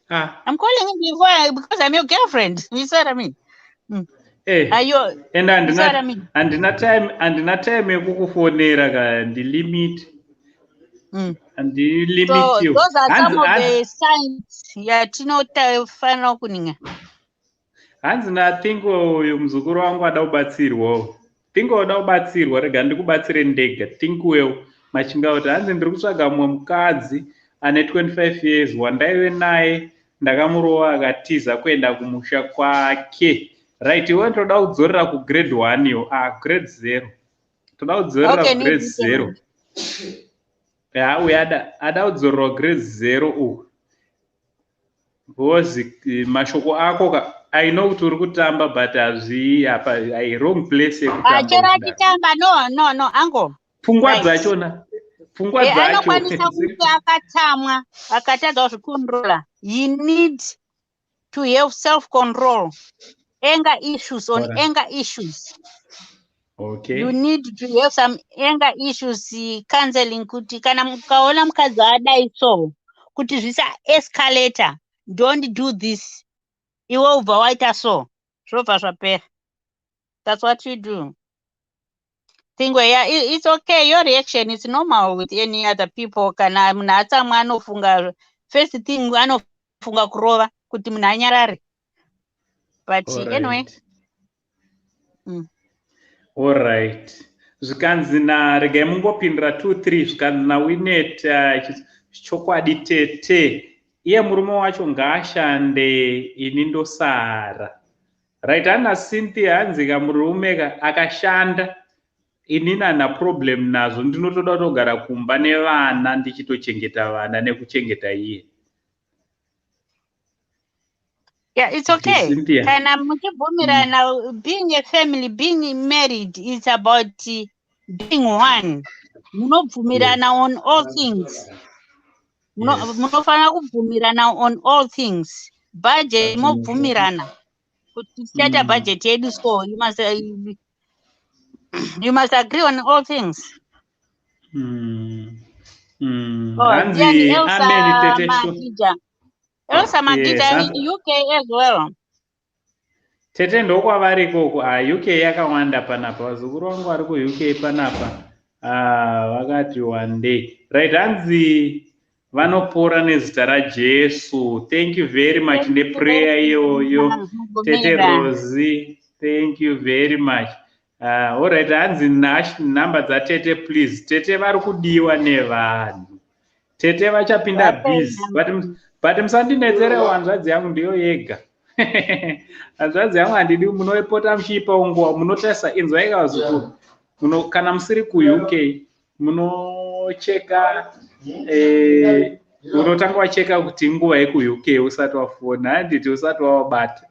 I'm calling you because I'm your girlfriend. You see what I mean? Are you? And andina time yekukufonera ka ndilimit. And you limit you. Those are some of the signs yatinofanira kuninga. Hanzi nathingo uyu muzukuru wangu ada kubatsirwawo. Thingo uda kubatsirwa, rega ndikubatsire ndega. Thinkuwewo machinga kuti hanzi ndiri kutsvaga mumwe mukadzi ane 25 years wandaive naye ndakamurova akatiza kuenda kumusha kwake. Right, iwe toda kudzorera kugrade 1 yo. Grade 0. Toda kudzorera kugrade 0. Uye ada kudzorera grade 0 uku. Because mashoko ako I know kuti uri kutamba but hazvi wrong place yekutamba. Chera chitamba no uncle. Pfungwa dzachona. Pfungwa dzacho. Anokwanisa kuti akatamwa akatadza kuzvikontrola. You need to have self control. Anger issues on anger issues. Okay. You need to have some anger issues counseling kuti kana mukaona mukadzi adai so kuti zvisa escalator. Don't do this. Iwe ubva waita so. Zvobva zvapera. That's what you do. Think it's okay. Your reaction is normal with any other people. Kana munhu atsamwa anofunga first thing anofunga kurova kuti munhu anyarare. But anyway. All right. Zvikanzi regai mungopindura 2-3 zvikanzi naWinet chokwadi tete. Iye murume wacho ngaashande ini ndosara. Right, ana Cynthia hanzi kamurume akashanda inini hana problem nazvo, ndinotoda kutogara kumba nevana ndichitochengeta vana nekuchengeta iye. Yeah, it's okay. Cynthia. Kana muchibvumirana, being a family, being married, it's about being one. Munobvumirana on all things. Munofana kubvumirana on all things. Budget mobvumirana. Kuti tichaita budget yedu, so you must agree on all things. Hanzi amen tete Magija. Elsa Magija in UK as well. Tete ndokwavari ikoko. UK yakawanda panapa. Vazukuru vangu vari ku-UK panapa. Vakati one day. Right, hanzi vanopora nezita raJesu. Thank you very much neprayer iyoyo. Tete Rosie, thank you very much. All right, hanzi nhamba dzatete please. Tete vari kudiwa nevanhu. Tete vachapinda busy. But musandinetsere hanzvadzi yangu ndiyo yega. Hanzvadzi yangu handidi munoipota muchiipa unguwa, munotarisa inzwai vazukuru. Kana musiri ku-UK munocheka, unotanga wacheka kuti nguva yeku-UK usati wafona, handiti usati wawabata.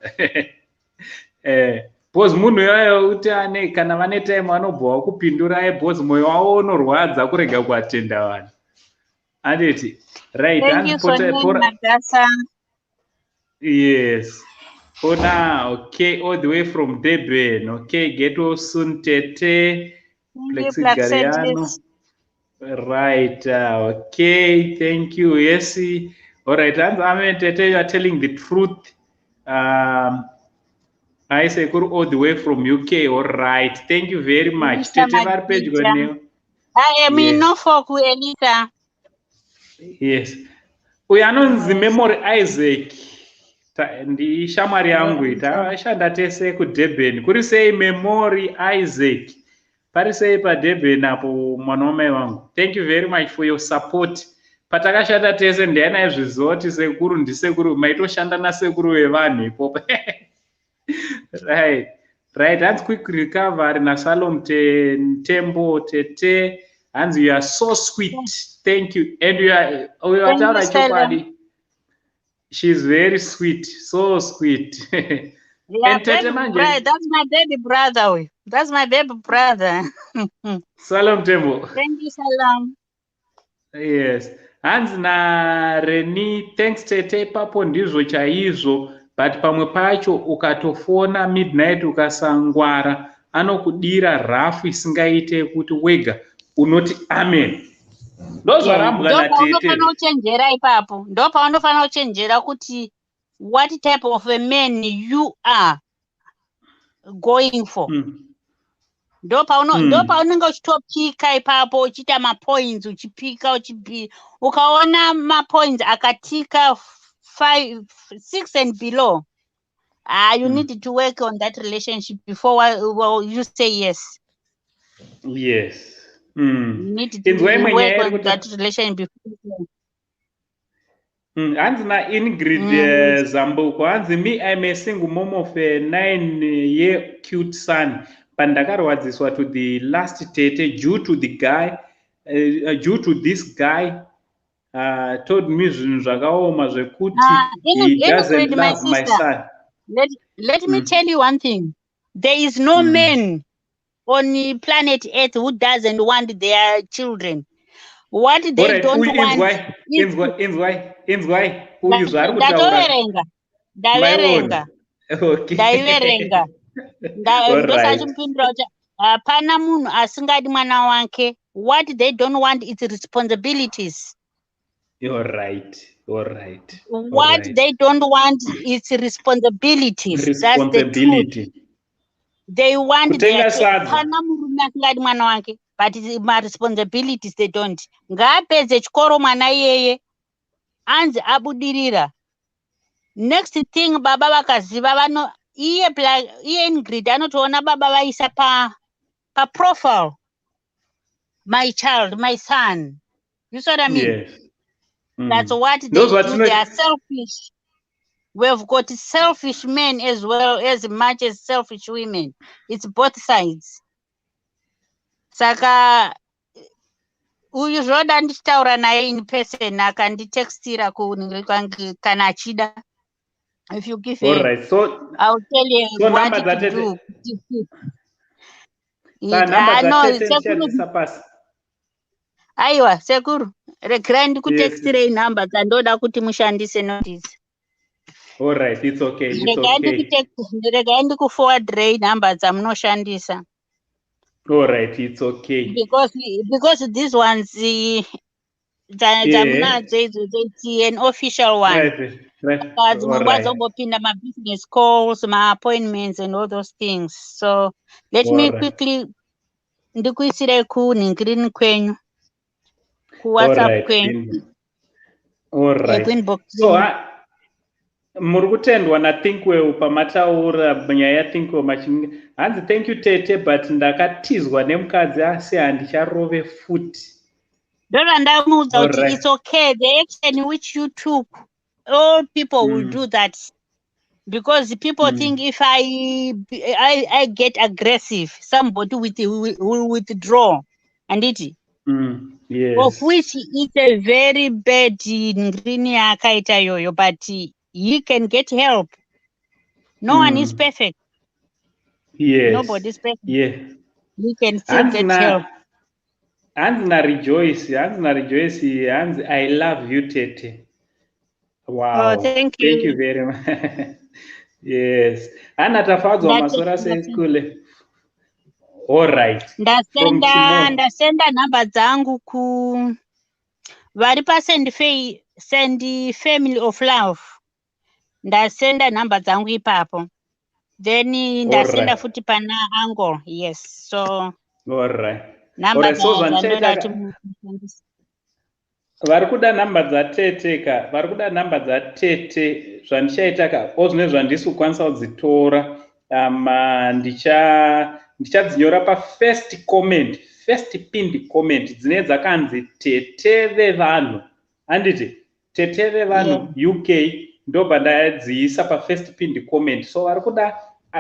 Bhozi munhu iyoyo uti ane kana vane time vanobva kupindurai, bhozi moyo wavo unorwadza kurega kuatenda vanhu. Handiti right. Thank you so much. Yes. Oh, now, okay, all the way from Durban. Okay, get well soon, Tete. Plexigariano. Right. Okay, thank you. Yes. All right, and Tete, you are telling the truth. I say all the way from UK. All right. Thank you very much. Tete, I am in Norfolk, Elita. Yes. Uyu anonzi Memory Isaac. Ndishamwari yangu tashanda tese kuDurban. Kuri sei Memory Isaac. Pari sei paDurban apo mwana wamai wangu. Thank you very much for your support. Patakashanda tese ndiana izvizoti sekuru ndisekuru maitoshanda nasekuru wevanhu ipopo. Right. Right, hands quick recovery na Salom Tembo Tete. Hands, you are so sweet. Thank you. And you are she's very sweet, so sweet. Yeah, that's my baby brother. That's my baby brother. Salom Tembo. Thank you, Salam. Yes. Hands na Reni, thanks Tete papo ndizvo chaizvo, but pamwe pacho ukatofona midnight ukasangwara anokudira rafu isingaite kuti wega unoti amen. Ndopaunofana kuchenjera ipapo. Ndopaunofana kuchenjera kuti what type of a man you are going for. Ndopaunenge uchitopika ipapo uchiita mapoints uchipika ukaona mapoints akatika 5, 6 and below. You need to work on that relationship before you say yes. Yes. You need to work on that relationship before. Hands na Ingrid Zambuko. Hands me, I'm a single mom of a 9-year cute son. Pandakarwadziswa to the last Tete due to this guy told me zvakaoma zvekuti he doesn't love my son. Let me tell you one thing. There is no man on planet Earth who doesn't want their children. What they don't want is Ndaiverenga. Ndosachimpindura kuti hapana munhu asingadi mwana wake. What they don't want is responsibilities. You're right. What they don't want is responsibilities. That's the truth. They want their hapana murume asingadi mwana wake, but my responsibilities they don't. Ngaapedze chikoro mwana iyeye anzi abudirira. Next thing baba vakaziva iye Ingrid anotoona baba vaisa pa profile. My child, my son. You see what I mean? Yes. That's what they do. They are selfish. We've got selfish men as well as much as selfish women. It's both sides. Saka uyu zvoda ndichitaura naye in person akanditextira kunhingiri kwangu kana achida. If you give All her, right. So I'll tell you what number to do. number No, sekuru. Aiwa, sekuru. Regai ndikutextirei Yes. nhamba dzandoda kuti mushandise notice. All right, it's okay. It's okay. Regai ndikuforwardrei nhamba dzamunoshandisa. All right, it's okay. Because these ones dzamunadzo idzodzo it's an official one. Right. Dzinombazobopinda business calls, appointments and all those things. So let me quickly ndikuisire kunhingirini kwenyu, kuWhatsApp kwenyu. All right. So muri kutendwa nathinkwewu pamataura nyaya thinkwewu hanzi thank you tete, but ndakatizwa nemukadzi asi handicharove futi. Ndorandamuudza kuti it's okay, the action which you took, all people will do that, because people think if I get aggressive, somebody will withdraw, and it yes, of which it's a very bad ngrini yakaita yoyo, but he can get help. No one is perfect. Yes, nobody is perfect. Yeah, he can still get help. Hands na rejoice, hands I love you tete. Wow, thank you very much. Yes, ana tafadzwa masora sekule. All right. Ndasenda nhamba dzangu vari pasend family of love. Ndasenda nhamba dzangu ipapo. Then ndasenda futi pana angle. Yes. So all right. Nhamba dzandoda vari kuda nhamba dzateteka, vari kuda nhamba dzatete. Zvandichaitaka ozvine zvandisi kukwanisa kudzitora. Ndichadzinyora first comment, first pinned comment dzine dzakanzi tete vevanhu. Handiti tete vevanhu UK ndobva ndadziisa first pinned comment. So vari kuda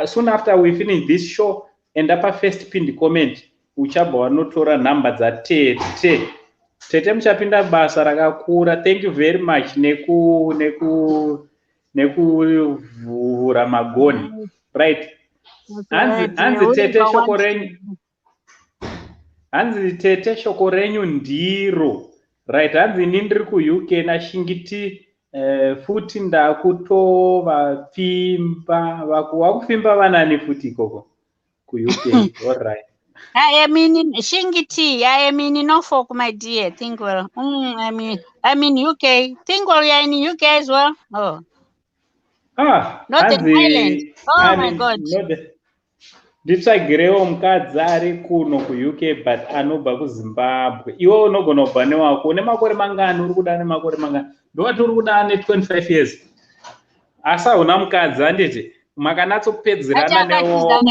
soon after we finish this show, enda first pinned comment uchabva wanotora nhamba dzatete. Tete muchapinda basa rakakura. Thank you very much nekuvhura magoni. Right. Hanzi tete shoko renyu ndiro. Right. Hanzi ini ndiri kuUK nashingiti futi ndakutova pfimba. Wakufimba vanani futi ikoko kuUK. All right. I mean Shingiti. I mean Norfolk, my dear. Think well. I mean UK. Think well. You're in UK as well. Oh. Not in Ireland. Oh my God. Nditsvagirewo mukadzi ari kuno kuUK but anobva kuZimbabwe. Iwe unogona kubva newako. Une makore mangani? Uri kuda nemakore mangani? Ndowati uri kuda ne 25 years. Asa una mukadzi handiti makanatsopedzerana newo.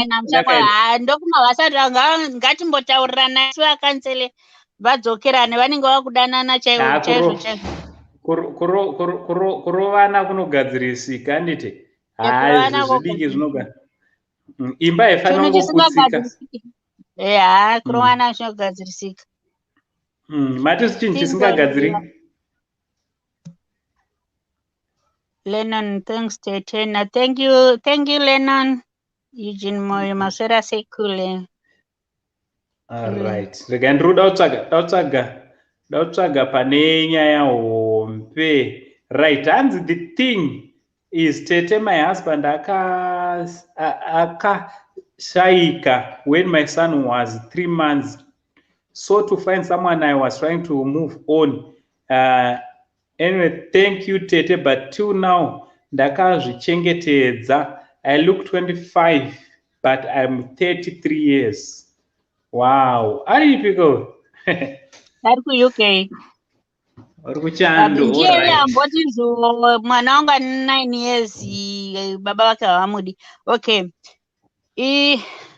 Ndokuma vasati ngatimbotaurana isu vakansele vadzokerane vanenge vakudanana chaizvo. Kurovana kunogadzirisika handiti. Zvidiki zvinogara. Imba haifana kungoputsika. Kurovana zvinogadzirisika. Matisi chinhu chisingagadziriki. Lennon, thanks Tetena. Thank you Lennon. Eugene Moyo maswera sekule. All right. Rega ndiri dautsvaga pane nyaya hombe. Right. Hanzi the thing is Tete, my husband akashaika when my son was 3 months. So to find someone, I was trying to move on. Anyway, thank you Tete, but till now ndakazvichengetedza. I look 25, but I'm 33 years. Wow. Are you people? Ari kuUK. Ari kuchando. Ndiye ambotizvo mwana wangu 9 years baba vake havamudi. Okay.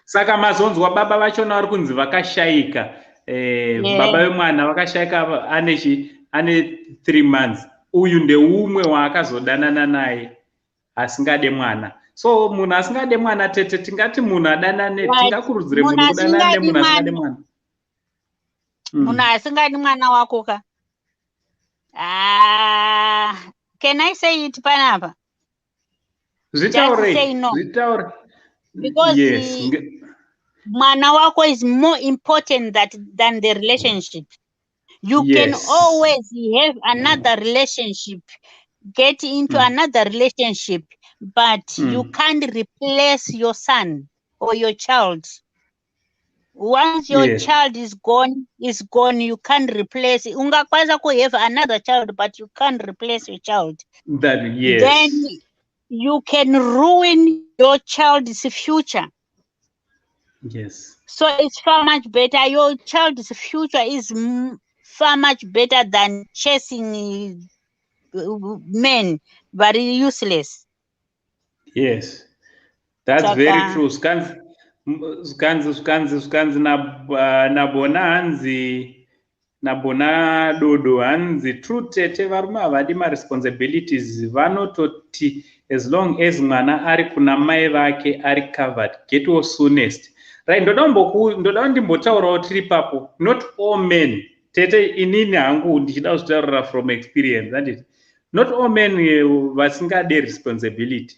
Saka mazonzwa baba vachona vari kunzi vakashaika. Baba vemwana vakashaika ane 3 months. Uyu ndeumwe waakazodanana naye asingade mwana. So munhu asingade mwana Tete tingati munhu adanane, tingakurudzire munhu kudanana nemunhu asingade mwana. munhu asingadi mwana wako ka. Can I say it panapa? Just say no. Because yes. mwana wako is more important than the relationship. You can always have another relationship, get into another relationship, but you can't replace your son or your child. Once your child is gone, you can't replace it. Ungakwazi ku have another child, but you can't replace your child. Then you can ruin your child's future. Yes. So it's far much better. Your child's future is far much better than chasing men, very useless. Yes, that's very true. Skanzi nabona hanzi nabona dodo hanzi true tete varume havadi maresponsibilities vanototi as long as mwana ari kuna mai vake ari covered, get your soonest. Right, ndoda ndimbotaurawo tiri papo, not all men tete, inini hangu ndichida kuzvitaurira from experience, handiti not all men vasingade responsibility.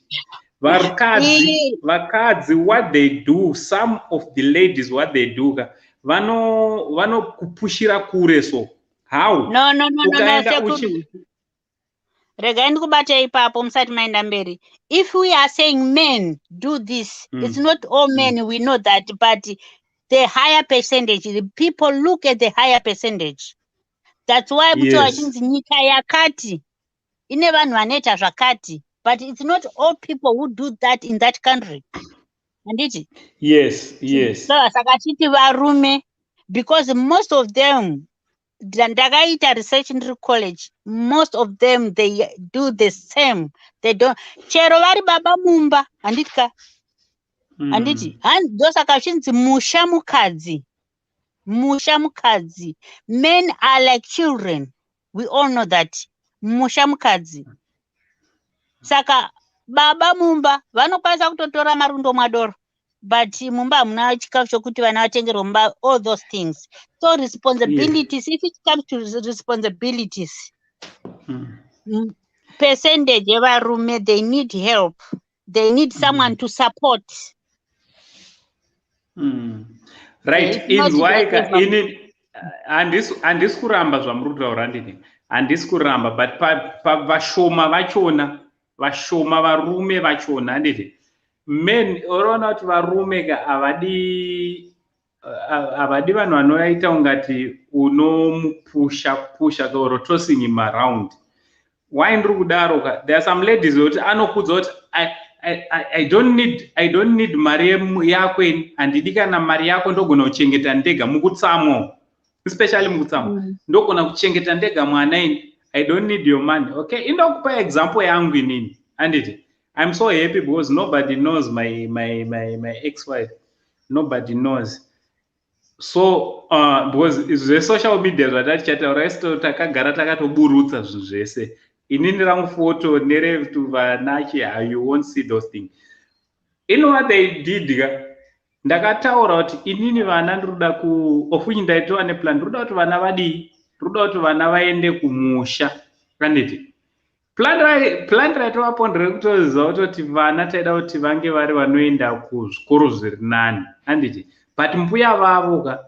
Vakadzi what they do, some of the ladies what they do, vanokupushira kure. So how? No, sekuru. Regai ndikubate ipapo musati maenda mberi. If we are saying men do this, it's not all men, we know that, but the higher percentage, the people look at the higher percentage. That's why kuti wachinzi nyika yakati ine vanhu vanoita zvakati, but it's not all people who do that in that country. Handiti? Yes. So saka chiti varume, because most of them, ndakaita research in college, most of them they do the same. They don't, chero vari baba mumba, handitika? Handiti? Ndosaka zvinzi musha mukadzi. Men are like children. We all know that. Musha mukadzi. Saka baba mumba vanokwanisa kutotora marundo madoro, but mumba hamuna chikafu chokuti vana vatengerwa mumba, all those things. So responsibilities, if it comes to responsibilities, percentage yevarume, they need help. They need someone to support. Right, inzwaika ini handisi kuramba zvamuri kutaura ndini, handisi kuramba, but vashoma varume vachona, handiti men unoona kuti varume ka havadi vanhu vanoita ungati unomupusha or tossing him around. Why ndiri kudaro ka, there are some ladies kuti anokudza kuti I don't need mari yako, handidi kana mari yako, ndogona kuchengeta ndega mukutsamo, especially mukutsamo, ndogona kuchengeta ndega mwana ini, I don't need your money. Okay, indokupa example yangu inini, handiti I'm so happy because nobody knows my ex-wife, nobody knows. So because the social media zvatatichataura isto takagara takatoburutsa zvinhu zvese, inini rangu photo neretu vanachi, you won't see those things. You know what they did ka, ndakataura kuti inini vana ndiroda of which ndaitova neplan, ndiroda kuti vana vadii, ndiroda kuti vana vaende kumusha, kanditi plan raitovapo nderekutoziva kuti vana taida kuti vange vari vanoenda kuzvikoro zviri nani, handiti but mbuya vavo ka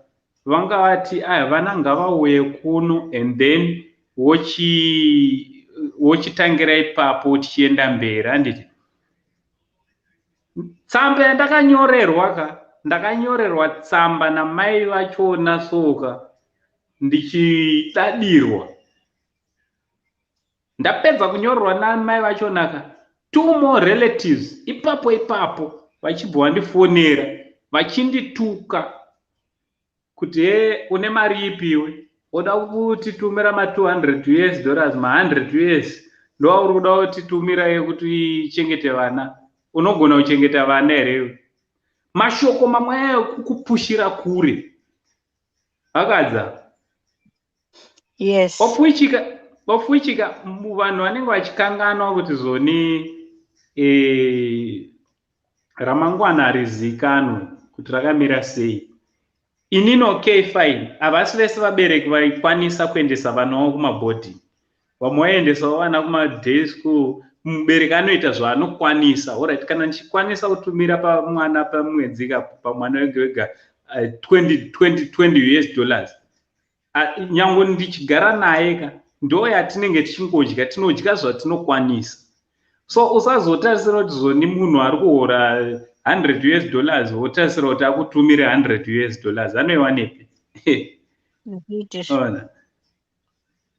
vanga vati vana ngavauye kuno and then wochitangira ipapo tichienda mberi, handiti tsamba ndakanyorerwa tsamba namai vachona, soka ndichidadirwa, ndapedza kunyorerwa namai vachona ka 2 more relatives ipapo vachibva vandifonera vachindituka kuti une mari ipiwe, oda kuti tumira $200, $100 ndo uri kuda kuti tumira yekuti chengete vana, unogona kuchengeta vana here? Mashoko mamwe ekukupushira kure akadza. Yes. Ofuichika vanhu vanenge vachikanganwa kuti zoni ramangwana harizikanwe kuti rakamira sei. inini okay fine, havasi vese vabereki vaikwanisa kuendesa vana vavo kumabhodhi. Vamwe vaendesawo vana kumaday school, mubereki anoita zvaanokwanisa. Alright, kana ndichikwanisa kutumira pamwana pamwedzi pamwana wega wega $20 US, nyange ndichigara naye ka ndo yatinenge tichingodya, tinodya zvatinokwanisa. So usazotarisira kuti zoni munhu ari kuhora $100 wotarisira kuti akutumire $100 anoiwanepi? Ona.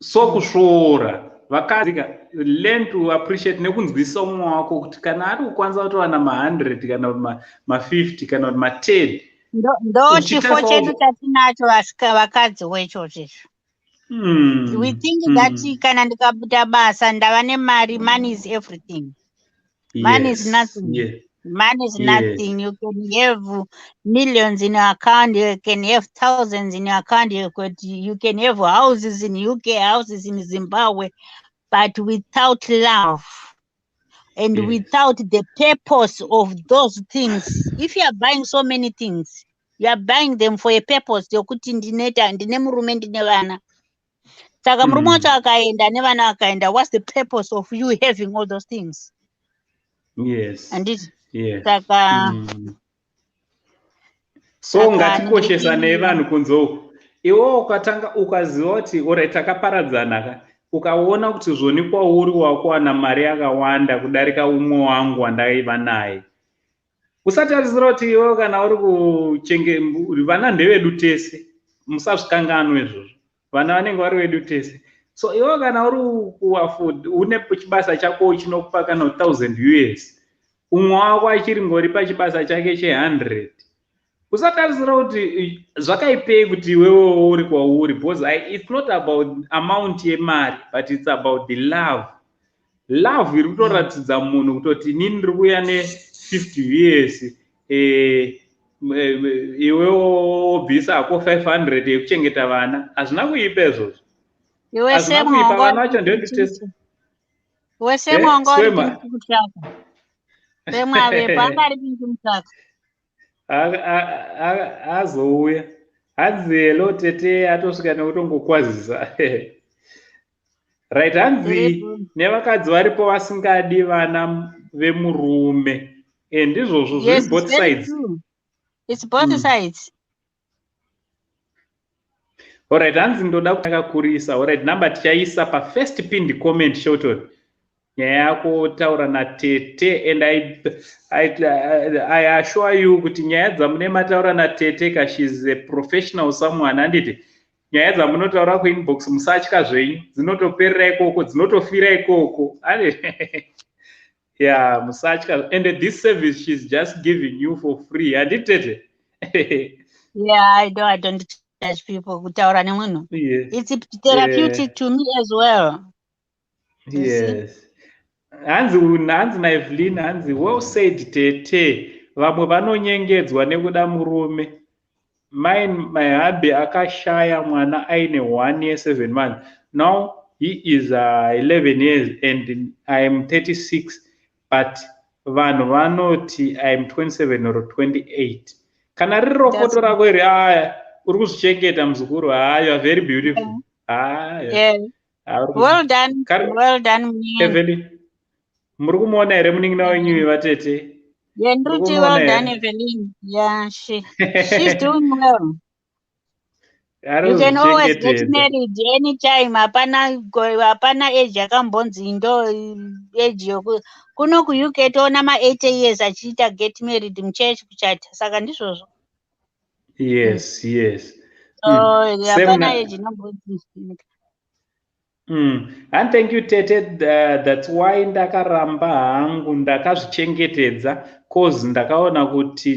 So kusvora vakadzi learn to appreciate nekunzwisa umwe wako kuti kana ari kukwanisa kutowana ma100 kana ma50 kana ma10 ndo chifo chedu chatinacho vakadzi wechocho. We think that kana ndikabuda basa ndava nemari, money is everything. Money is nothing. Yeah. Money is nothing. You can have millions in your account, you can have thousands in your account, you can have houses in UK, houses in Zimbabwe, but without love and without the purpose of those things. If you are buying so many things, you are buying them for a purpose. Yokuti ndine murume ndine vana. Saka murume wacho akaenda nevana akaenda, what's the purpose of you having all those things? Yes. Anditi? Yes. Saka so ngatikoshesane vanhu kunzoko. Iwo ukatanga ukaziva kuti ora takaparadzana ka, ukaona kuti zvoni kwauri wakuwana mari yakawanda kudarika umwe wangu wandaiva naye, usatarisira kuti iwe kana uri vana ndevedu tese, musazvikanganwe izvozvo. Vana vanenge vari vedu tese. So iwe kana uri kuafford une chibasa chako chinokupa kana $1,000, umwe wako achiri ngori pachibasa chake che100, usatarisira kuti zvakaipei kuti iwewe uri kwauri, because it's not about amount yemari, but it's about the love. Love iri kutoratidza munhu kutoti inini ndiri kuuya ne$50, iwewo bhisa hako $500 yekuchengeta vana. Hazvina kuipa izvozvo. Hazvina kuipa vana vacho ndenditese. Wese mwangu ari kutsvaka. Semwavepa angari kutsvaka. Azouya. Hanzi hello tete atosvika nekutongokwazisa. Right, hanzi nevakadzi varipo vasingadi vana vemurume. Ndizvozvo zviri both sides. It's both sides. Alright, hanzi ndoda kutakurisa. Alright, namba tichaisa pa first pinned comment shortly. Nyaya yako taura natete, and I assure you kuti nyaya dzamune mataura natete ka, she's a professional someone, handiti. Nyaya dzamunotaura kuinbox musatya zvenyu, dzinotoperera ikoko, dzinotofira ikoko. Yeah, musatya. And this service she's just giving you for free, handitete. Yeah, I don't judge people kutaura nemunhu. It's therapeutic to me as well. Yes. Hanzi naEvelyn, hanzi well said tete. Vamwe vanonyengedzwa nekuda murume. My hubby akashaya mwana aine 1 year 7 months. Now he is 11 years and I am 36, but vanhu vanoti I am 27 or 28. Kana riri rokoto rako iri, uri kuzvichengeta muzukuru, you are very beautiful. Yeah. Well done. Well done. Evelyn, muri kumuona here munin'ina wenyu vatete? Yeah, well done, Evelyn. Yeah, she's doing well. You can always get married anytime. Hapana age yakambonzi ndo age yoku. Kuno ku UK toona ma 80 years achiita get married muchechi kuchata. Saka ndizvozvo. Yes, yes. So hapana age inobonzi. And thank you tete, that's why ndakaramba hangu ndakazvichengetedza, cause ndakaona kuti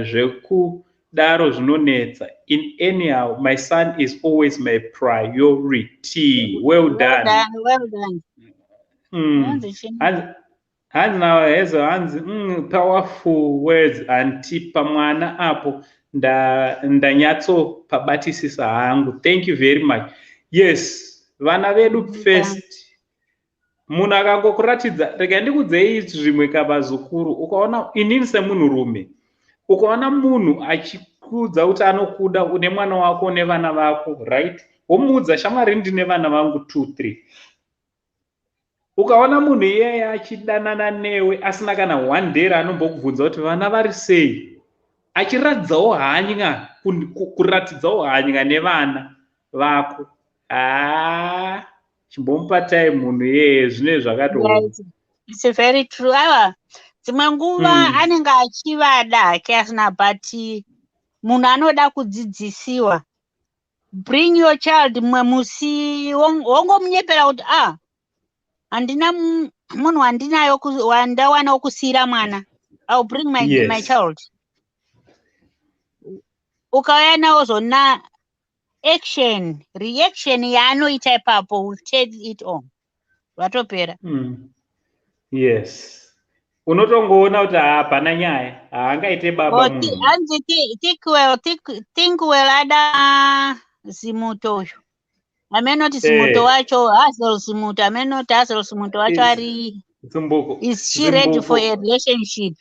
zvekudaro zvinonetsa. In anyhow, my son is always my priority. Well done. Well done. Hanzi nawo hezo hanzi powerful words anti pamwana apo ndanyatso pabatisisa hangu. Thank you very much. Yes. Vana vedu first. Munhu akangokuratidza, rega ndikudzei zvimwe kavazukuru, ukaona inini semunhurume, ukaona munhu kuudza kuti anokuda une mwana wako nevana vako, right? Womuudza shamwari ndine vana vangu 2-3. Ukaona munhu iyeye achidanana newe asina kana 1 day anombokubvunza kuti vana vari sei, achiratidzawo hanya, kuratidzawo hanya nevana vako, chimbomupa time munhu iyeye zvine zvakati. It's very true. Aiwa, dzimwe nguva anenge achivada hake asina, but munhu anoda kudzidzisiwa. Bring your child, mumwe musi wongomunyepera kuti handina munhu wandinayo wandawana wokusiyira mwana. I'll bring my child. Ukauya nawo zona reaction yaanoita ipapo will take it on. Vatopera. Yes. Unotongoona kuti hapana nyaya, haangaite baba munhu. Hanzi think well ada zimuto uyu. Amenoti zimuto wacho Hazel zimuto, amenoti Hazel zimuto wacho ari. Is she ready for a relationship?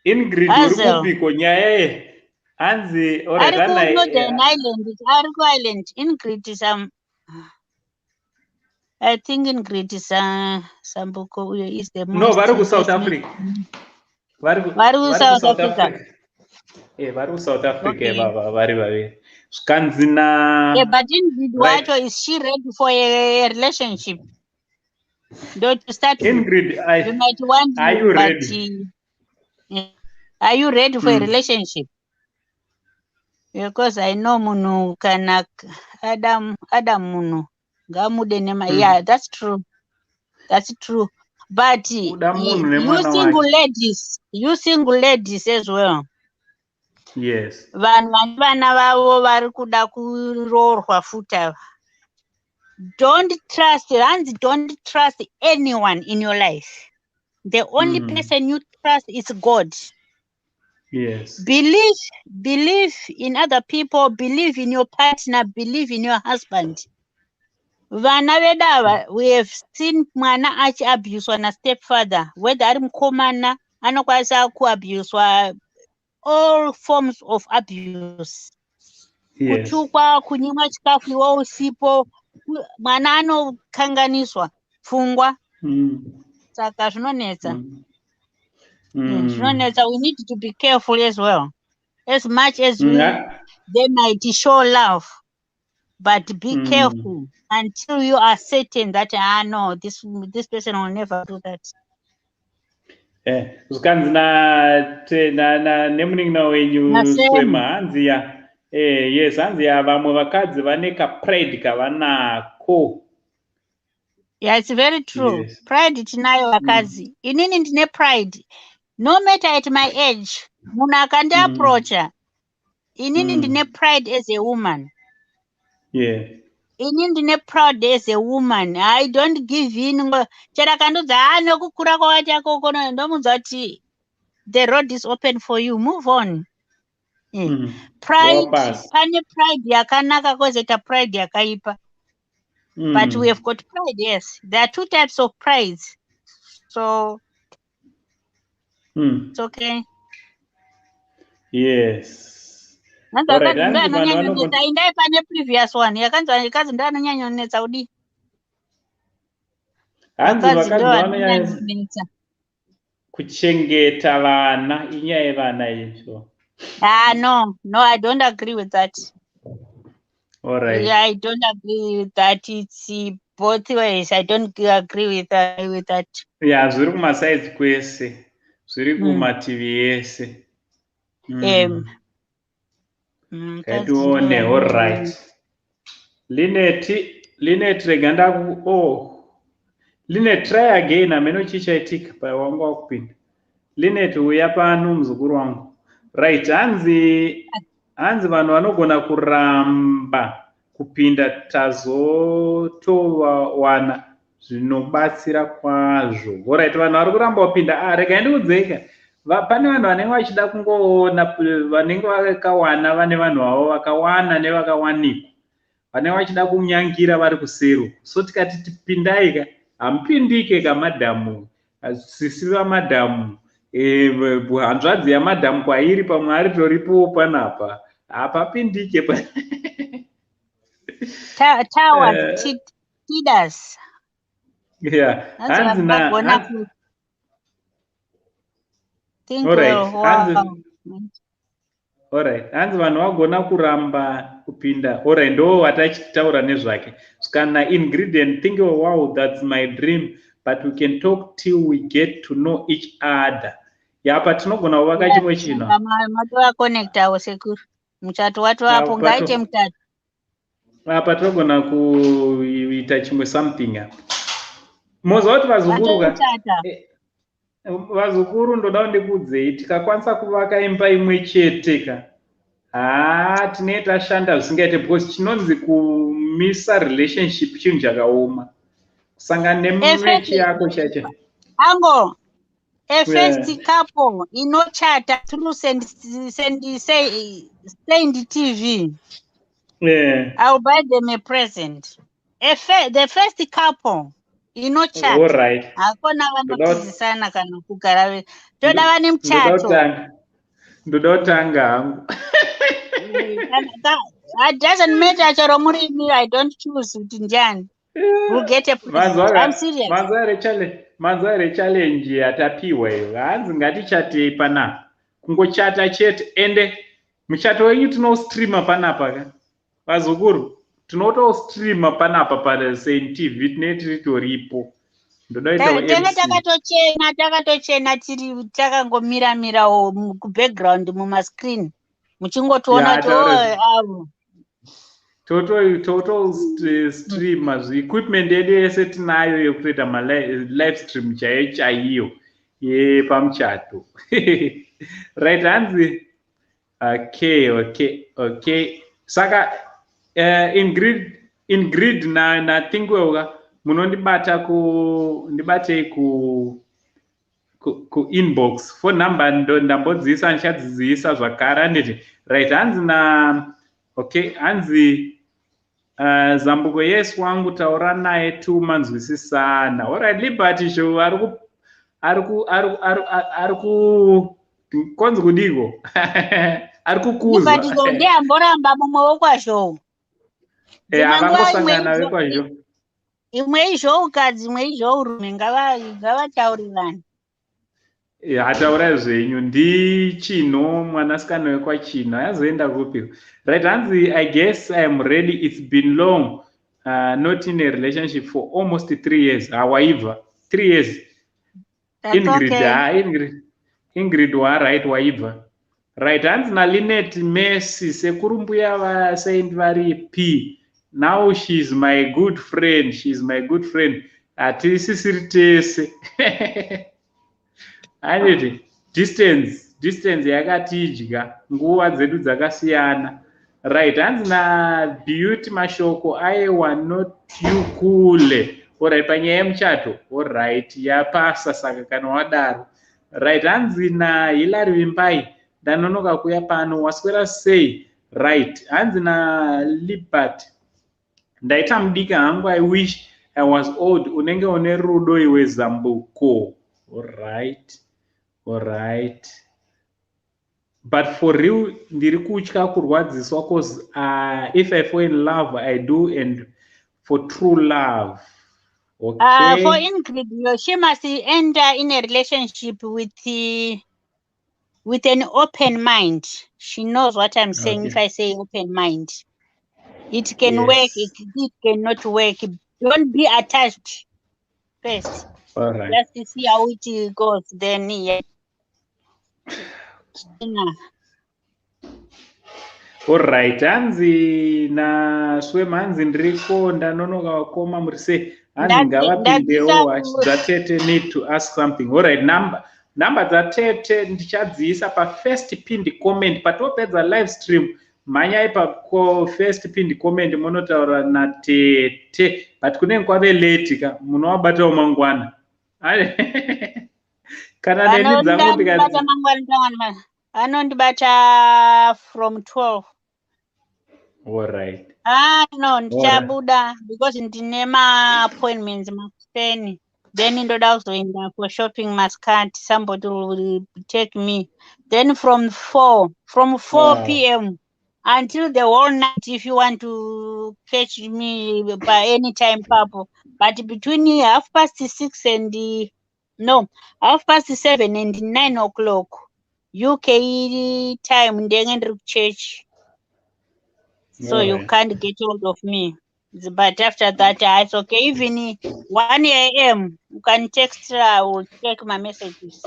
Ingrid urikupiko nyaya ye. Hanzi ari ku Northern Island, ari ku Island. Ingrid is I think Ingrid is Sambuko is the most. No, vari ku South Africa. Vari ku South Africa. Vari ku South Africa vari vaviri. Zvikanzi na but Ingrid wacho, is she ready for a relationship? Don't start. Ingrid, you might want are you ready? Are you ready for a relationship? Because I know munhu kana Adam munhu ngamude nema. Yeah, that's true. That's true. But you single ladies as well. Yes. Vana vavo vari kuda kuroorwa futa. Don't trust anyone in your life. The only person you trust is God. Yes. Believe in other people, believe in your partner, believe in your husband. Vana vedava, we have seen mwana achiabuswa na stepfather, whether ari mukomana anokwanisa kuabuswa, all forms of abuse. Yes. Kutukwa, kunyimwa chikafu iwe usipo, mwana anokanganiswa pfungwa. Saka zvinonetsa. Zvinonetsa. We need to be careful as well. As much as they might show love, but be careful until you are certain that no, this person will never do that. Zvikanzi nemunin'ina wenyu Swema, hanzi yes, hanzi vamwe vakadzi vane kapride kavanako. Yeah, it's very true. Yes. Pride tinayo vakadzi. Inini ndine pride. No matter at my age, munhu akandi approacha, inini ndine pride as a woman. Yeah. Inini ndine proud as a woman. I don't give in. Chera kandudza nokukura kwawati akoko ndomunza kuti the road is open for you. Move on. Pride, pane pride yakanaka kozoita pride yakaipa. But we have got pride, yes. There are two types of pride. So it's okay. Yes. Alright, ndai pane previous one. Yakanzi ndanonyanyonetsa udi. Hanzi vakadzi kuchengeta vana, inyaya yevana izvo. No, I don't agree with that. All right. Yeah, I don't agree with that. It's both ways. I don't agree with that. Yeah, zviri kumasides kwese. Zviri kumativi ese. Katione, all right. Linet rega Linet, try again. Ameno chichaitika pawangu wakupinda. Linet uya pano muzukuru wangu. Right, hanzi vanhu vanogona kuramba kupinda tazotowana zvinobatsira kwazvo. Alright, vanhu vari kuramba kupinda. Rega ndikudzeka. Pane vanhu vanenge vachida kungoona vanenge vakawana vane vanhu vavo vakawana nevakawanikwa. Vanenge vachida kunyangira vari kusero. So tikati tipindaika, hampindike kamadhamu. Sisi vamadhamu. hanzvadzi yamadhamu kwairi pamwe ari toripo panapa hapapindike Tidas. Yeah, That's think alright. well. Alright, hanzi vanhu vagona kuramba kupinda. Alright, ndo watachitaura nezvake. Kana ingredient, think wow, that's my dream, but we can talk till we get to know each other. Yapa tinogona kuvaka chimwe chino. Matova connecta wo sekuru. Muchato watu hapo ngaite mutatu. Apa tinogona kuita chimwe something apa. Moza wati vazukuru ndoda ndikudzei tikakwanisa kuvaka imba imwe chete ka. Tinenge tashanda zvisingaite because chinonzi kumisa relationship chinhu chakaoma. Kusangana nemechi yako chacho. Ango, a first couple inochata through send TV. Yeah. I'll buy them a present. The first couple inochat. All right. Akona vanotizisana kana kugara. Toda vane muchato. Ndodotanga hangu. It doesn't matter chero muri me, I don't choose kuti njani. We'll get a present. I'm serious. Manzare challenge yatapiwa iyo. Hanzi ngatichatei pana. Kungochata chete ende muchato wenyu tinostreama panapa ka. Vazukuru tinotostreama panapa pa Saint TV tineti toripo. Takatochena tiri takangomira background mumascreen. Muchingotuona Total stream equipment yedu yese tinayo yekuita live stream chaiyo yepamuchato. Right, hanzi okay. Saka ingrid na think weuka munondibata ndibate ku inbox phone number ndambodziisa ndichadzidziisa zvakare anditi right hanzi zambuko yesu wangu taura naye manzwisisana. Alright, Liberty show ariku konzi kudiko arikukuzwa Liberty ndiye amboramba mumwe wokwazvo. Avangosangana wekwazvo. Imwe izvoukadzi imwe izvourume ngavataurirana. Hataura zvenyu ndichino mwanasikana wekwachino yazoenda kupi. Right, hanzi I guess I am ready. It's been long not in a relationship for almost 3 years. However, 3 years. Ingrid wa right waiva. Right, hanzi na Linet Messi sekuru mbuya va Saint vari P. Now she's my good friend. Atisisiri tese. Anditi distance yakatidya nguva dzedu dzakasiyana. Right, hanzi na Beauty mashoko aiwa not you kule. Alright, panyaya yemuchato. Alright, yapasa saka kana wadaro. Right, hanzi na Hilary Wimbai ndanonoka kuya pano waswera sei. Right, hanzi na Liberty ndaita mudika hangu I wish I was old. Unenge une rudo iwe zambuko. Alright. But for real, ndiri kutya kurwadziswa cause if I fall in love, I do, and for true love. Okay. For Ingrid, she must enter in a relationship with an open mind. She knows what I'm saying. Okay. If I say open mind, it can work. It cannot work. Don't be attached first. All right. Just to see how it goes. Then yeah. Alright, hanzi na swema hanzi ndiriko ndanonoka wakoma murise hanzi ngavapindewo dzatete need to ask something. Alright, number dzatete ndichadziisa pa first pinned comment patopedza live stream. Manyai pa first pinned comment munotaura na tete but kunenge kwave late ka munovabatawo mangwana. Kana neni dzangu ndikati anondibata from 12. Alright. No, ndichabuda because ndine ma appointments ma10. then ndoda kuzoenda for shopping muscat, somebody will take me, then from 4 p.m. until the whole night if you want to catch me by any time papo, but between 6:30 and 7:30 and 9 o'clock UK time ndenge ndiri kuchurch, so you can't get hold of me. But after that, it's okay. Even 1 a.m., you can text. I will check my messages.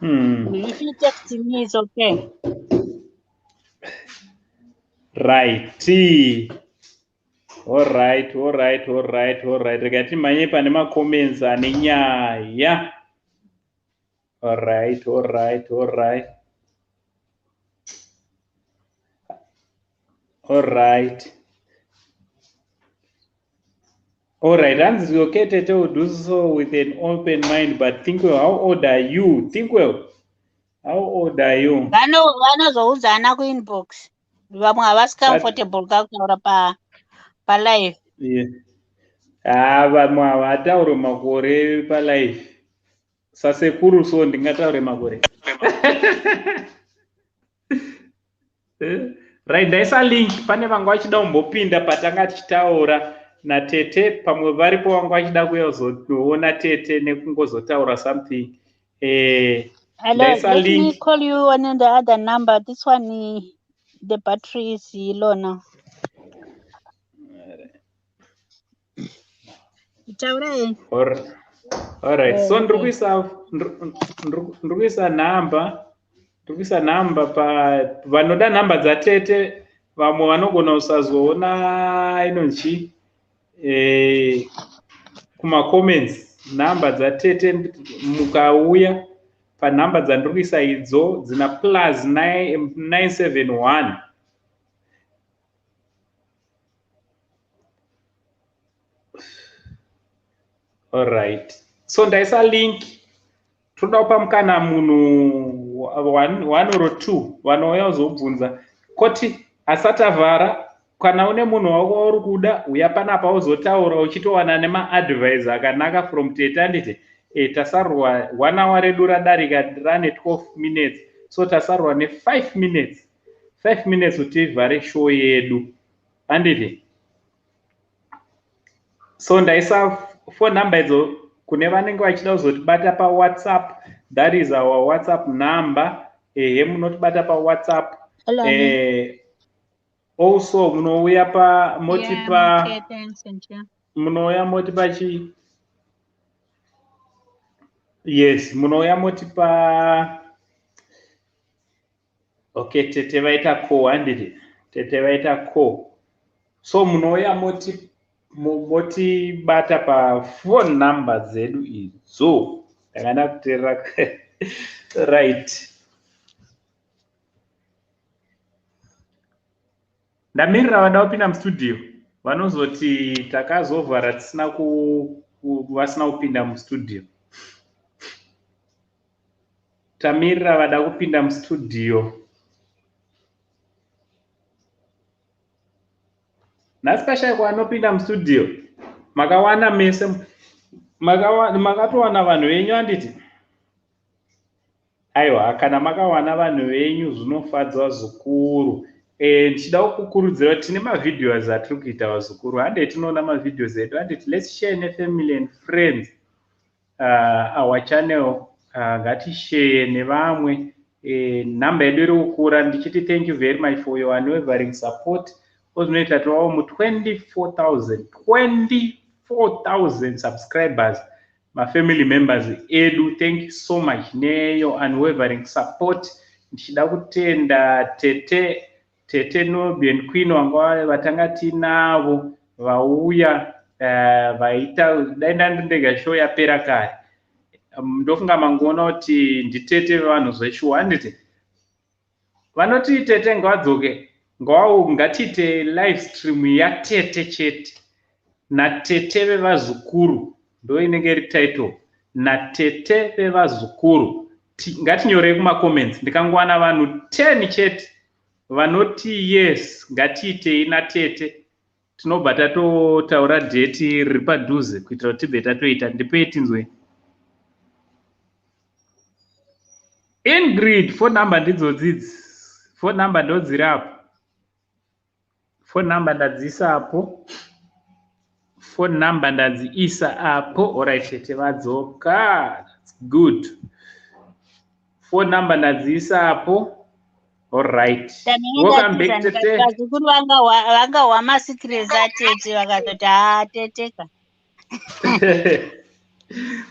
If you text me, it's okay. Right. Alright. Rega timhanye pane macomments ane nyaya. Alright. Hanzi okay, Tete will do so with an open mind, but think well, how old are you? Think well. How old are you? Vanozouzana kuinbox. Vamwe havasi comfortable kakutaura pa live. Yeah. Vamwe havataure makore palive. Sasekuru so ndingataure makore. Right, ndaisa link pane vanga vachida kumbopinda patanga tichitaura naTete, pamwe varipo vanga vachida kuzoona Tete nekungozotaura something. Hello, let me call you on the other number. This one, the battery is low now. Alright, so ndikuisa namba vanoda namba dzaTete, vamwe vanogona kusazoona inonzi kuma-comments namba dzaTete mukauya panhamba dzandikuisa idzo dzina +971. Alright, so ndaisa link. Toda kupa mukana munhu 1 or 2 vanouya kuzobvunza koti asati avhara. Kana une munhu wako wauri kuda uya panapa uzotaura uchitowana nemaadvise akanaka from Tete. Anditi tasarurwa 1 hour redu radarika rane 12 minutes, so tasarurwa ne5 minutes kuti ivhare show yedu. Anditi so ndaisa phone number idzo kune vanenge vachida kuzotibata paWhatsApp. That is our WhatsApp number. Munotibata paWhatsApp. Also munouya pa motipa munouya motipa chi. Yes, munouya motipa. Okay, Tete vaita ko. Anditi Tete vaita ko. So munouya motibata pa phone number dzedu idzo. Ndakanda kuteerera. Right. Ndamirira vada kupinda mustudio vanozoti takazovhara tisina vasina kupinda mustudio. Tamirira vada kupinda mustudio. Nhasi pashayikwa vanopinda mustudio. Makawana mese. Makatowana vanhu venyu. Anditi aiwa, kana makawana vanhu venyu zvinofadza zvikuru. Ndichida kukurudzira kuti tine mavideos atiri kuita vazukuru. Handei tinoona mavideos edu. Handiti let's share nefamily and friends our channel. Ngatishare nevamwe. Namba yedu iri kukura. Ndichiti thank you very much for your unwavering support. Ozvinoita tovawo mu24,000 subscribers, family members edu. Thank you so much neyo unwavering support. Ndichida kutenda Tete Nobi and Queen wanga vatanga tinavo vauya vaita daenda ndega show yapera kare. Ndofunga mangoona kuti nditete vanhu zveshuwa. Handiti vanoti Tete ngavadzoke ngatiite live stream yaTete chete naTete vevazukuru. Ndo inenge iri title, naTete vevazukuru. Ngatinyorei kuma-comments. Ndikangowana vanhu 10 chete vanoti yes ngatiitei naTete. tinobva tatotaura dheti riri padhuze kuitira kuti tibve tatoita. Ndipei tinzwe. Ingrid, phone number ndidzo dzidzi. Phone number ndodziri apo. Phone number ndadziisa apo. Phone number ndadziisa apo. Alright, chete vadzoka. That's good. Phone number ndadziisa apo. Alright. Welcome back Tete. Vazukuru vanga wamasikirezi atete vakatoti teteka.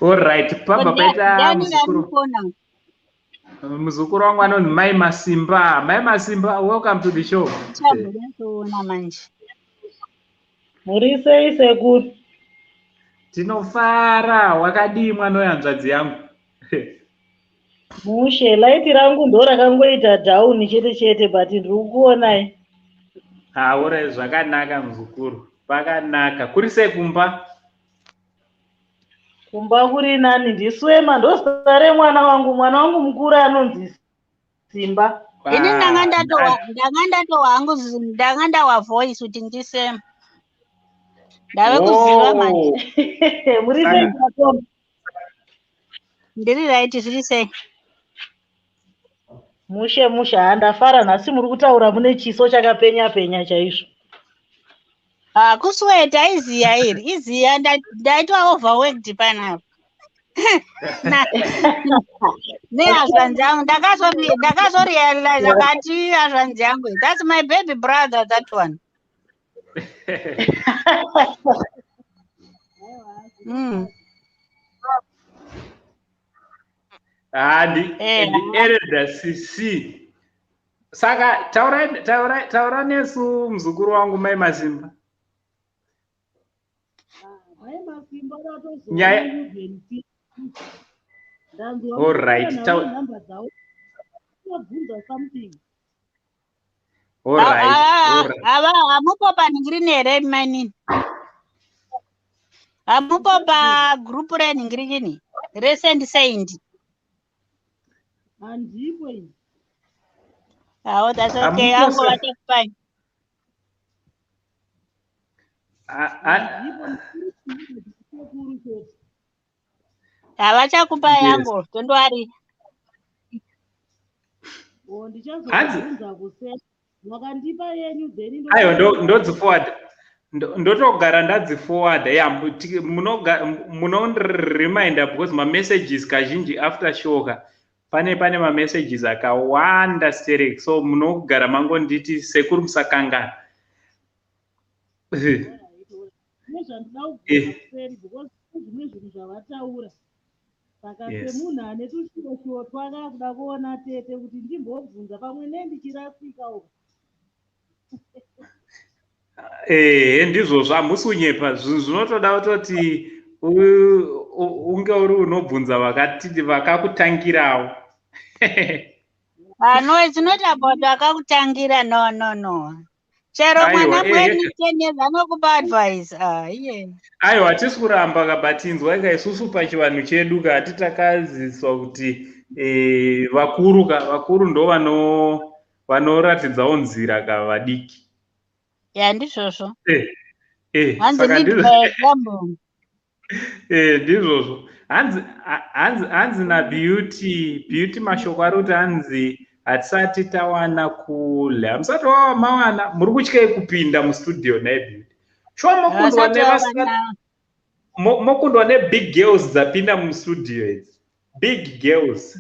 Alright, papa paita muzukuru wangu anonzi Mai Masimba. Mai Masimba, welcome to the show. Chabudakuona manje. Muri sei sekuru? Tinofara, wakadii mwana wehanzvadzi yangu? Mushe, laiti rangu ndo rakangoita down chete but ndiri kukuonai. Ora zvakanaka muzukuru. Pakanaka. Kuri sei kumba? Kumba kuri nani, ndiswema ndosare mwana wangu mukuru anonzi Simba. Ini ndanga wa voice kuti ndisema. Ndave kuziva manje. Muri sei kwatom? Ndiri right zviri sei? Mushe handafara nhasi muri kutaura mune chiso chakapenya chaizvo. Kusweta iziya iri. Iziya ndaitwa overworked panapa. Nehashanzi yangu ndakazorealize kati hashanzi yangu. That's my baby brother, that one. Ereda CC. Saka taura nesu muzukuru wangu Mai Masimba. Mai Masimba nyaya. Alright. Amupo paningiri nere manini. Amupo pa group reningiri chini. Recent signed. Andipo ini. Oh, that's okay. I'll go at it fine. Avachakupa yangu, don't worry. Ayo ndodziforward. Ndotogara ndadziforward. Yeah, muno-reminder because my messages kazhinji after show pane ma messages akawanda sterek, so munogara mangonditi sekuru musakangana. Saka semunhu ane tushiro twakakuda kuona tete kuti ndimbobvunza pamwe nendichirasika uko. Ndizvo hamusi kunyepa. Zvinotoda kutoti unge uri unobvunza vakakutangirawo. No, it's not about vakakutangira. No. Chero mwana mweni teneza nokupa advice. Yeah. Aiwa, hatisi kuramba kabatinzwa ika isusu pachivanhu chedu kati takaziswa kuti vakuru ndo vanoratidzawo nzira kavadiki. Yeah, ndizvozvo. Saka ndizvozvo. Hanzi nabeauty mashoko ari kuti hanzi hatisati tawana kule. Hamusati mawana, muri kutyai kupinda mustudio naBeauty. Sure mokundwa nebig girls dzapinda mustudio idzi. Big girls.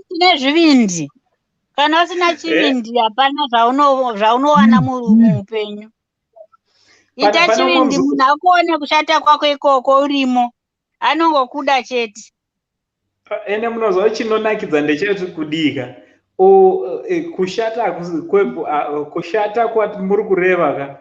Tine zvivindi. Kana usina chivindi hapana zvaunowana muupenyu. Ita chivindi munhu akuone kushata kwako ikoko urimo. Anongokuda chete. Ene munozwa chinonakidza ndechekuti kudika. Kushata kwati muri kureva ka.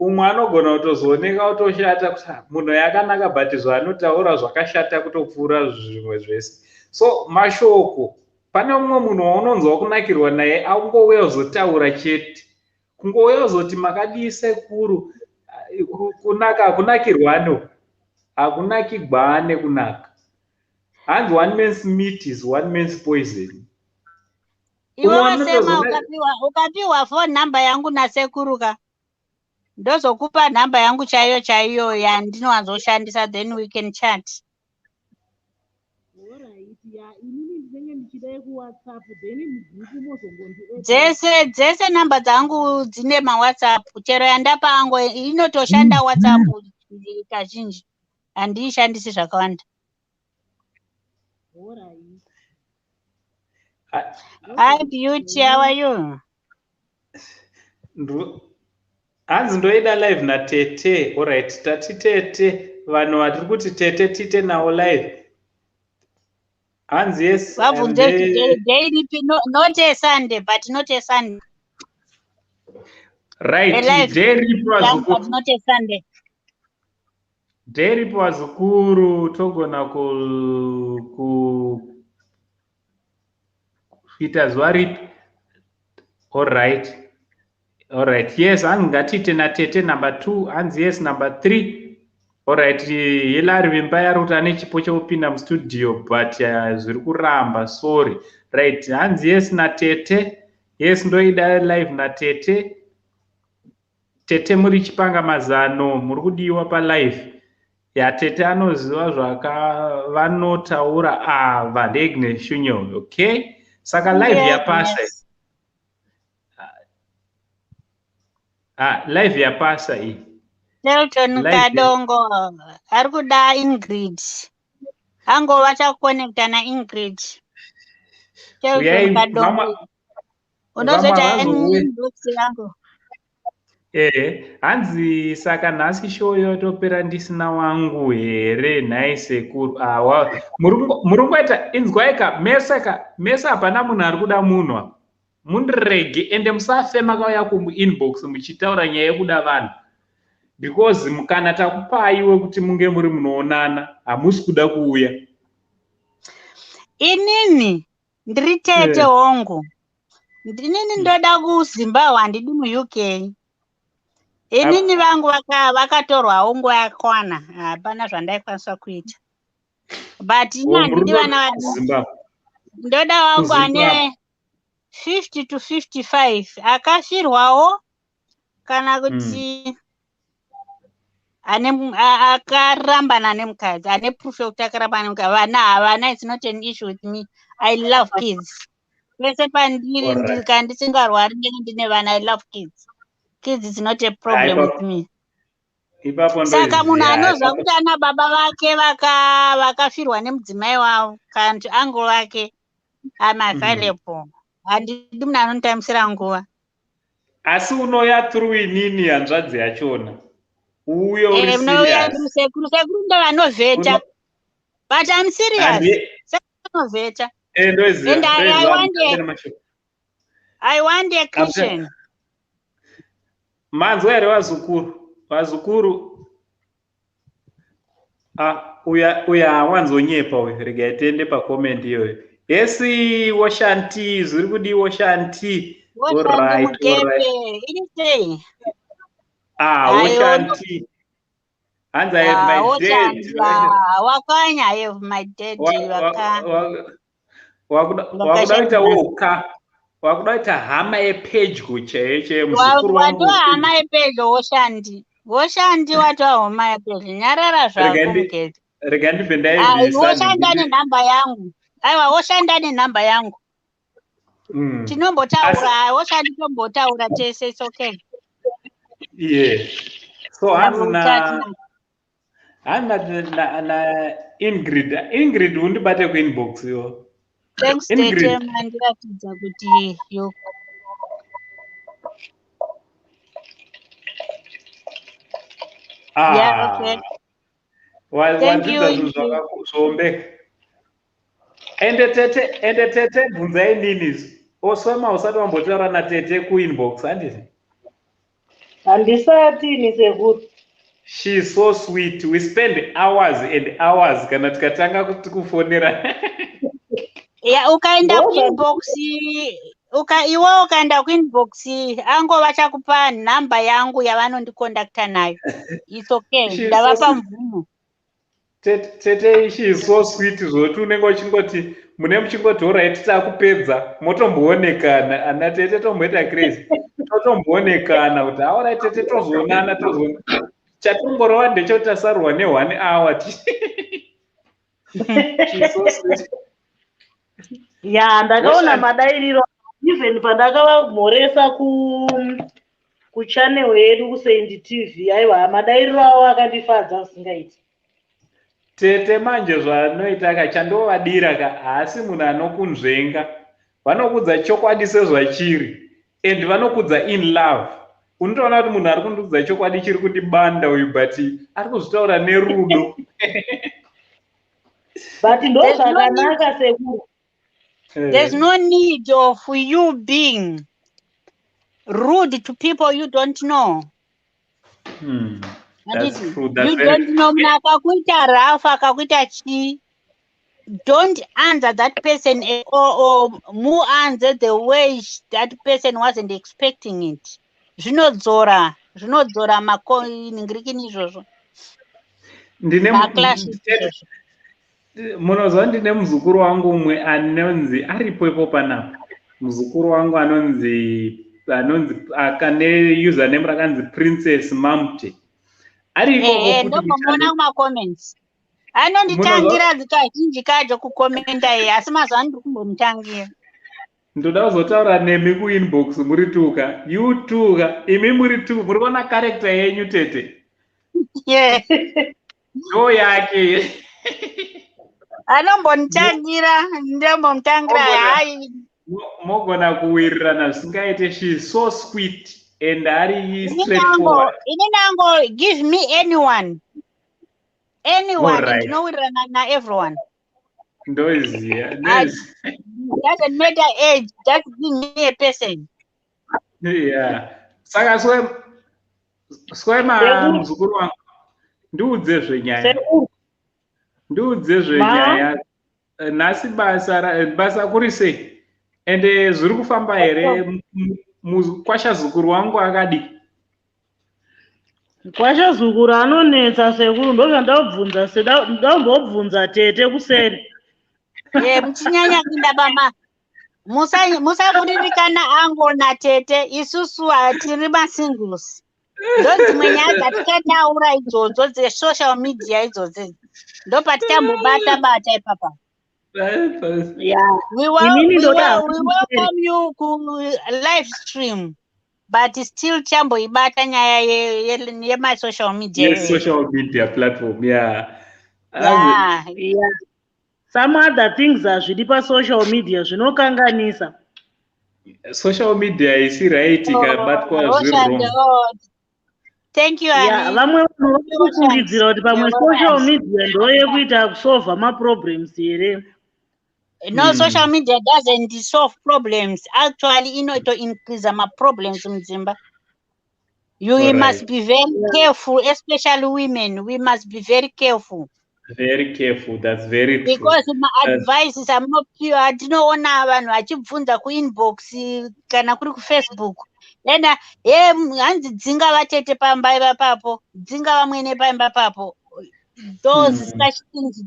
Umwe anogona kutozooneka utoshata kuti munhu yakanaka but zvaanotaura zvakashata kutopfuura zvimwe zvese. So mashoko, pane umwe munhu waunonzwa kunakirwa naye angouya kuzotaura chete. Kungouya kuzoti makadii sekuru, kunaka hakunakirwano. Hakunakigwane kunaka. Hanzi one man's meat is one man's poison. Iwe wasema ukapiwa phone number yangu na sekuruka. Ndozokupa namba yangu chaiyo yandinowanzoshandisa, then we can chat. Alright, ya inini ndinenge ndichida yekuwhatsapp then mugrupu mozongondi Dzese namba dzangu dzine mawhatsapp, chero yandapa angu inotoshanda WhatsApp kazhinji, handiishandisi zvakawanda. Alright. Hi Beauty, how are you? Hanzi ndoida live naTete. Alright, tati Tete, vanhu vatiri kuti Tete tite nawo live. Hanzi yes, I'm there. Daily, not a Sunday, but not a Sunday. Right, daily but not a Sunday. Daily pazukuru togona kuita zuva ripi. Alright, yes, hanzi ngatite naTete number 2, hanzi yes number 3. Alright, Hilary vimba yari kuti ane chipo chekupinda mustudio but zviri kuramba, sorry. Right, hanzi yes naTete. Yes, ndoida live naTete. Tete muri chipanga mazano, muri kudiwa palive. Tete anoziva zvakavanotaura ava ndegne shunyo, okay? Saka live yapasa. Live yapasa iyi. Nelton Kadongo ari kuda Ingrid. Ango vachakonekta na Ingrid. Nelton Kadongo. Unozoita inbox yangu. Hanzi saka nhasi show yotopera ndisina wangu here nhai sekuru. Muri ngoita inzwaika mesa hapana munhu ari kuda munhwa. Mundirege ende musafema kauya kuinbox muchitaura nyaya yekuda vanhu. Because mukana takupai wekuti munge muri munoonana, hamusi kuda kuuya. Inini ndiri Tete hongu. Inini ndoda kuZimbabwe, handidi muUK. Inini vangu vakatorwa hongu yakwana, hapana zvandaikwanisa kuita. But ini handidi vana vadiki. Ndoda wangu ane 50 to 55 akafirwawo kana kuti akarambana nemukadzi, ane proof yekuti akarambana nemukadzi. Vana havana, it's not an issue with me. I love kids. Pese pandiri kana ndisingarwari ndine vana, I love kids. Kids is not a problem with me. Saka munhu anozwa kuti ana baba vake vakafirwa nemudzimai wavo kana kuti angu vake, I'm available. Handidi munhu anonditamisira nguva. Asi unoya through inini hanzvadzi yachona. Uyo uri serious. Sekuru ndo vanovheta. But I'm serious. Sekuru vanovheta. And I want a Christian. Manzwa here vazukuru. Uya wanzonyepa uyu, rega tende pacomment iyoyo. Yesi washanti, zviri kudi washanti. Alright. Washanti. And I have my dad. Wakanya, I have my dad. Wakudaita woka. Wakudaita hama epedyo chaiyo muzukuru wangu. Watu hama epedyo woshandi. Woshandi watu hama epedyo. Nyarara zvako muketi. Rega ndipendai woshanda nenhamba yangu. Aiwa, woshanda nenhamba yangu. Tinombotaura, woshandi tombotaura tese, it's okay. Yeah. So hanzi na Ingrid undibate kuinbox yo. Thanks Tete, mandiratidza kuti yo. Yeah, okay. Thank you. Ende Tete bvunzai nini? Osoma usati wambotaura naTete kuinbox handisi? Handisati ni sekuru. She is so sweet. We spend hours and hours kana tikatanga kuti kufonera. Yeah, ukaenda kuinbox, iwe ukaenda kuinbox, ango vachakupa namba yangu yavanondikondakta nayo. It's okay. Ndavapa mvumo. Tete, she is so sweet. Zvotu unenge uchingoti mune muchingotora titakupedza motomboonekana ana tete tomboita crazy totomboonekana kuti aora tete tozoonana chatongorova ndechoti tasarwa ne1 hour ya ndakaona madairiro even pandakavamhoresa kuchannel yedu kuSaint TV aiwa madairiro avo akandifadza usingaiti. Tete manje zvanoita akachandovadira haasi munhu anokunzvenga, vanokudza chokwadi sezvachiri and vanokudza in love. Unotoona kuti munhu ari kundudza chokwadi chiri kundibanda uyu but ari kuzvitaura nerudo. But ndozvakanaka sekuru. There's no need of you being rude to people you don't know. That's true. You don't know akakuita rough, akakuita chi. Don't answer that person or move answer the way that person wasn't expecting it. Zvinodzora makoiningirikini izvozvo. Munozwa ndine muzukuru wangu umwe anonzi aripo panapa. Muzukuru wangu anonzi akane username rakanzi Princess Mamte. Ndombomona kumacomments. Anonditangira kazhinji kacho kukomenda asi mazuva andiri kumbomutangira. Ndoda kuzotaura nemi kuinbox muri tuka. You tuka, imi muri tuka, muri kuona character yenyu tete. Yeah. Ndo yake. Anombonitangira, ndombomutangira hai. Mogona kuwirirana zvisingaite. She is so sweet and ari straightforward. Inenango give me anyone. Ndinowirirana na everyone. Ndoiziya. Doesn't matter age, just give me a person. Yeah. Saka swema muzukuru wangu. Ndiudze zvenyaya. Nasi basa kuri sei. Ende zviri kufamba here kwasha zukuru wangu akadi. Kwasha zukuru anonetsa sekuru ndozvandabvunza tete kuseri. Muchinyanya kuinda bama. Musakuririkana ango na tete isusu tiri masingles. Ndodzimwe nyaya dzatikataura idzodzo dzesocial media idzodzo. Ndopatambobata ipapa. Yeah. We welcome you to live stream, but still chambo ibata nyaya ye my social media. Yes, social media platform, yeah. Yeah. Some other things are zviri pa social media zvinokanganisa. Social media is right, but wrong. Thank you, Annie. Vamwe vanokurudzira kuti pamwe social media ndoye kuita kusolve ma problems here. No, social media doesn't solve problems. Actually, it increase my problems in Zimba. We must be very careful, especially women. We must be very careful. Very careful. That's very true. Because my advice is I'm not pure. I don't know vanhu vachibvunza kuinbox kana kuri kuFacebook. Then hanzi dzinga vatete pamba ipapo, dzinga vamwene pamba papo. Those such things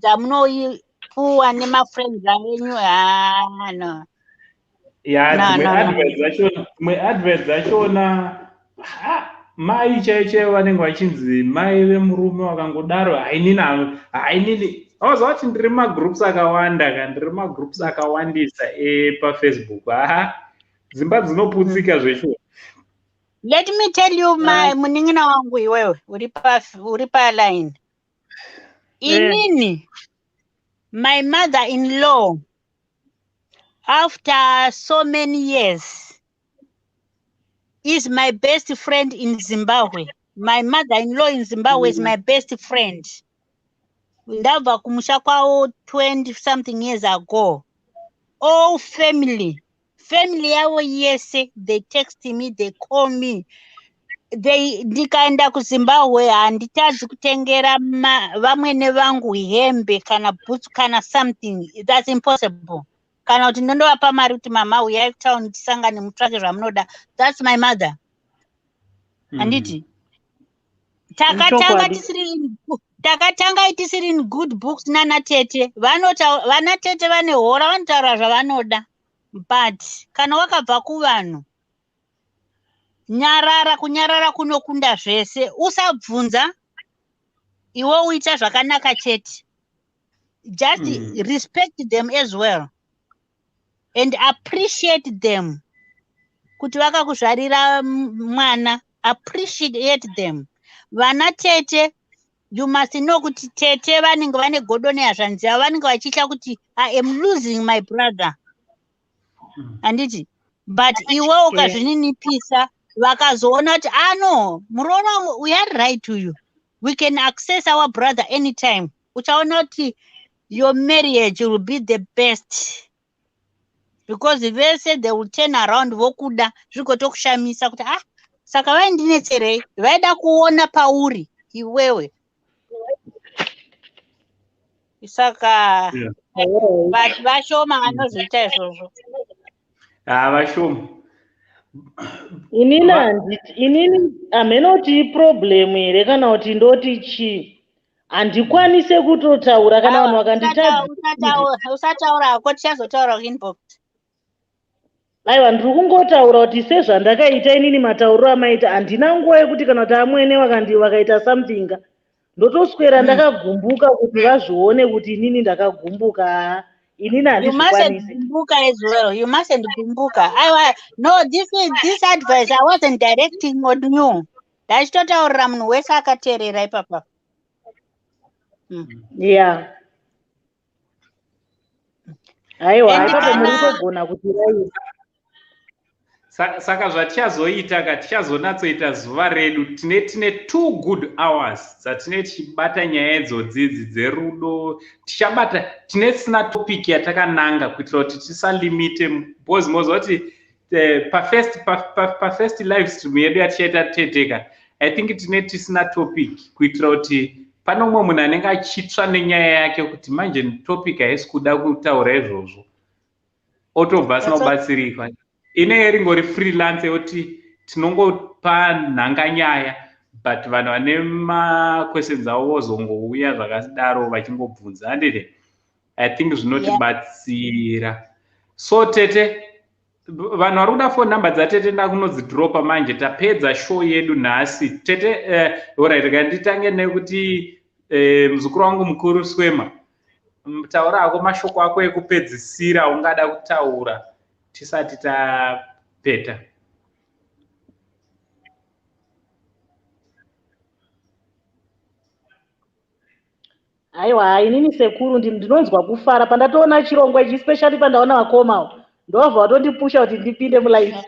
poor and my friends venyu no. Yeah, my adverts achona mai chaiche vanenge vachinzi mai vemurume wakangodaro hainini awazvati ndiri magroups akawanda ndiri magroups akawandisa paFacebook dzimba dzinoputsika zvesho. Let me tell you muning'ina wangu iwewe uri paline. Inini my mother-in-law, after so many years, is my best friend in Zimbabwe. My mother-in-law in Zimbabwe is my best friend. Ndabva kumusha kwavo 20-something years ago. All family yavo yese, they text me, they call me. Ndikaenda kuZimbabwe handitadzi kutengera vamwene vangu hembe kana boots kana something. That's impossible. Kana kuti ndondovapa mari kuti mama uyai kutown tisangane mutsvake zvamunoda. That's my mother. Handiti takatanga takatanga itisiri in good books nana tete. Vana tete vane hora vanotaura zvavanoda. But kana wakabva kuvanhu, kunyarara kunokunda zvese. Usabvunza, iwe uita zvakanaka chete. Just respect them as well. And appreciate them. Kuti vakakuzvarira mwana, appreciate them. Vana tete, you must know kuti tete vanenge vane godo nehazvanzi yavo, vanenge vachitya kuti I am losing my brother. Handiti? But iwe ukazvininipisa, vakazoona kuti no, murono, we had right to you. We can access our brother anytime. Uchaona kuti your marriage will be the best. Because vese they will turn around vokuda zvikotokushamisa kuti saka vaindinetserei, vaida kuona pauri iwewe. Saka but vashoma vanozviita izvozvo. Vashoma. Inini amenoti problem here kana kuti ndoti chi handikwanise kutotaura kana vanhu vakanditadza. Usataura hako tichazotaura inbox. Aiwa, ndiri kungotaura kuti sezvandakaita inini matauriro amaita handina nguva yekuti kana kuti amwene vakaita something ndotoswera ndakagumbuka kuti vazvione kuti inini ndakagumbuka. Inini handizvikwanisi. You mustn't gumbuka as well. You mustn't gumbuka. No, this advice I wasn't directing on you. Ndachitotaurira munhu wese akateerera ipapa. Yeah. Aiwa, apapo muri kugona kuti rai. Saka zvatichazoita tichazonatsoita zuva redu tine 2 good hours dzatine tichibata nyaya idzodzidzi dzerudo, tichabata tisina topic yatakananga kuitira kuti tisalimite, because moziva kuti pafirst live stream yedu yatichaita teteka, I think tisina topic kuitira kuti pane umwe munhu anenge achitsva nenyaya yake kuti manje topic haisi kuda kutaura izvozvo, otobva asina kubatsirika. Ine ringori freelance yoti tinongopa nhanganyaya, but vanhu vane questions avo vozongouya zvakadaro vachingobvunza. Handiti? I think zvinotibatsira. So tete, vanhu vari kuda phone number dzatete ndakunodzidropa manje, tapedza show yedu nhasi. Tete, alright, nditange nekuti muzukuru wangu mukuru Swema, taura hako mashoko ako ekupedzisira ungada kutaura tisati tapeta. Aiwa, inini sekuru ndinonzwa kufara pandatoona chirongwa ichi, especially pandaona vakomawo ndobva vatondipusha kuti ndipinde mulive.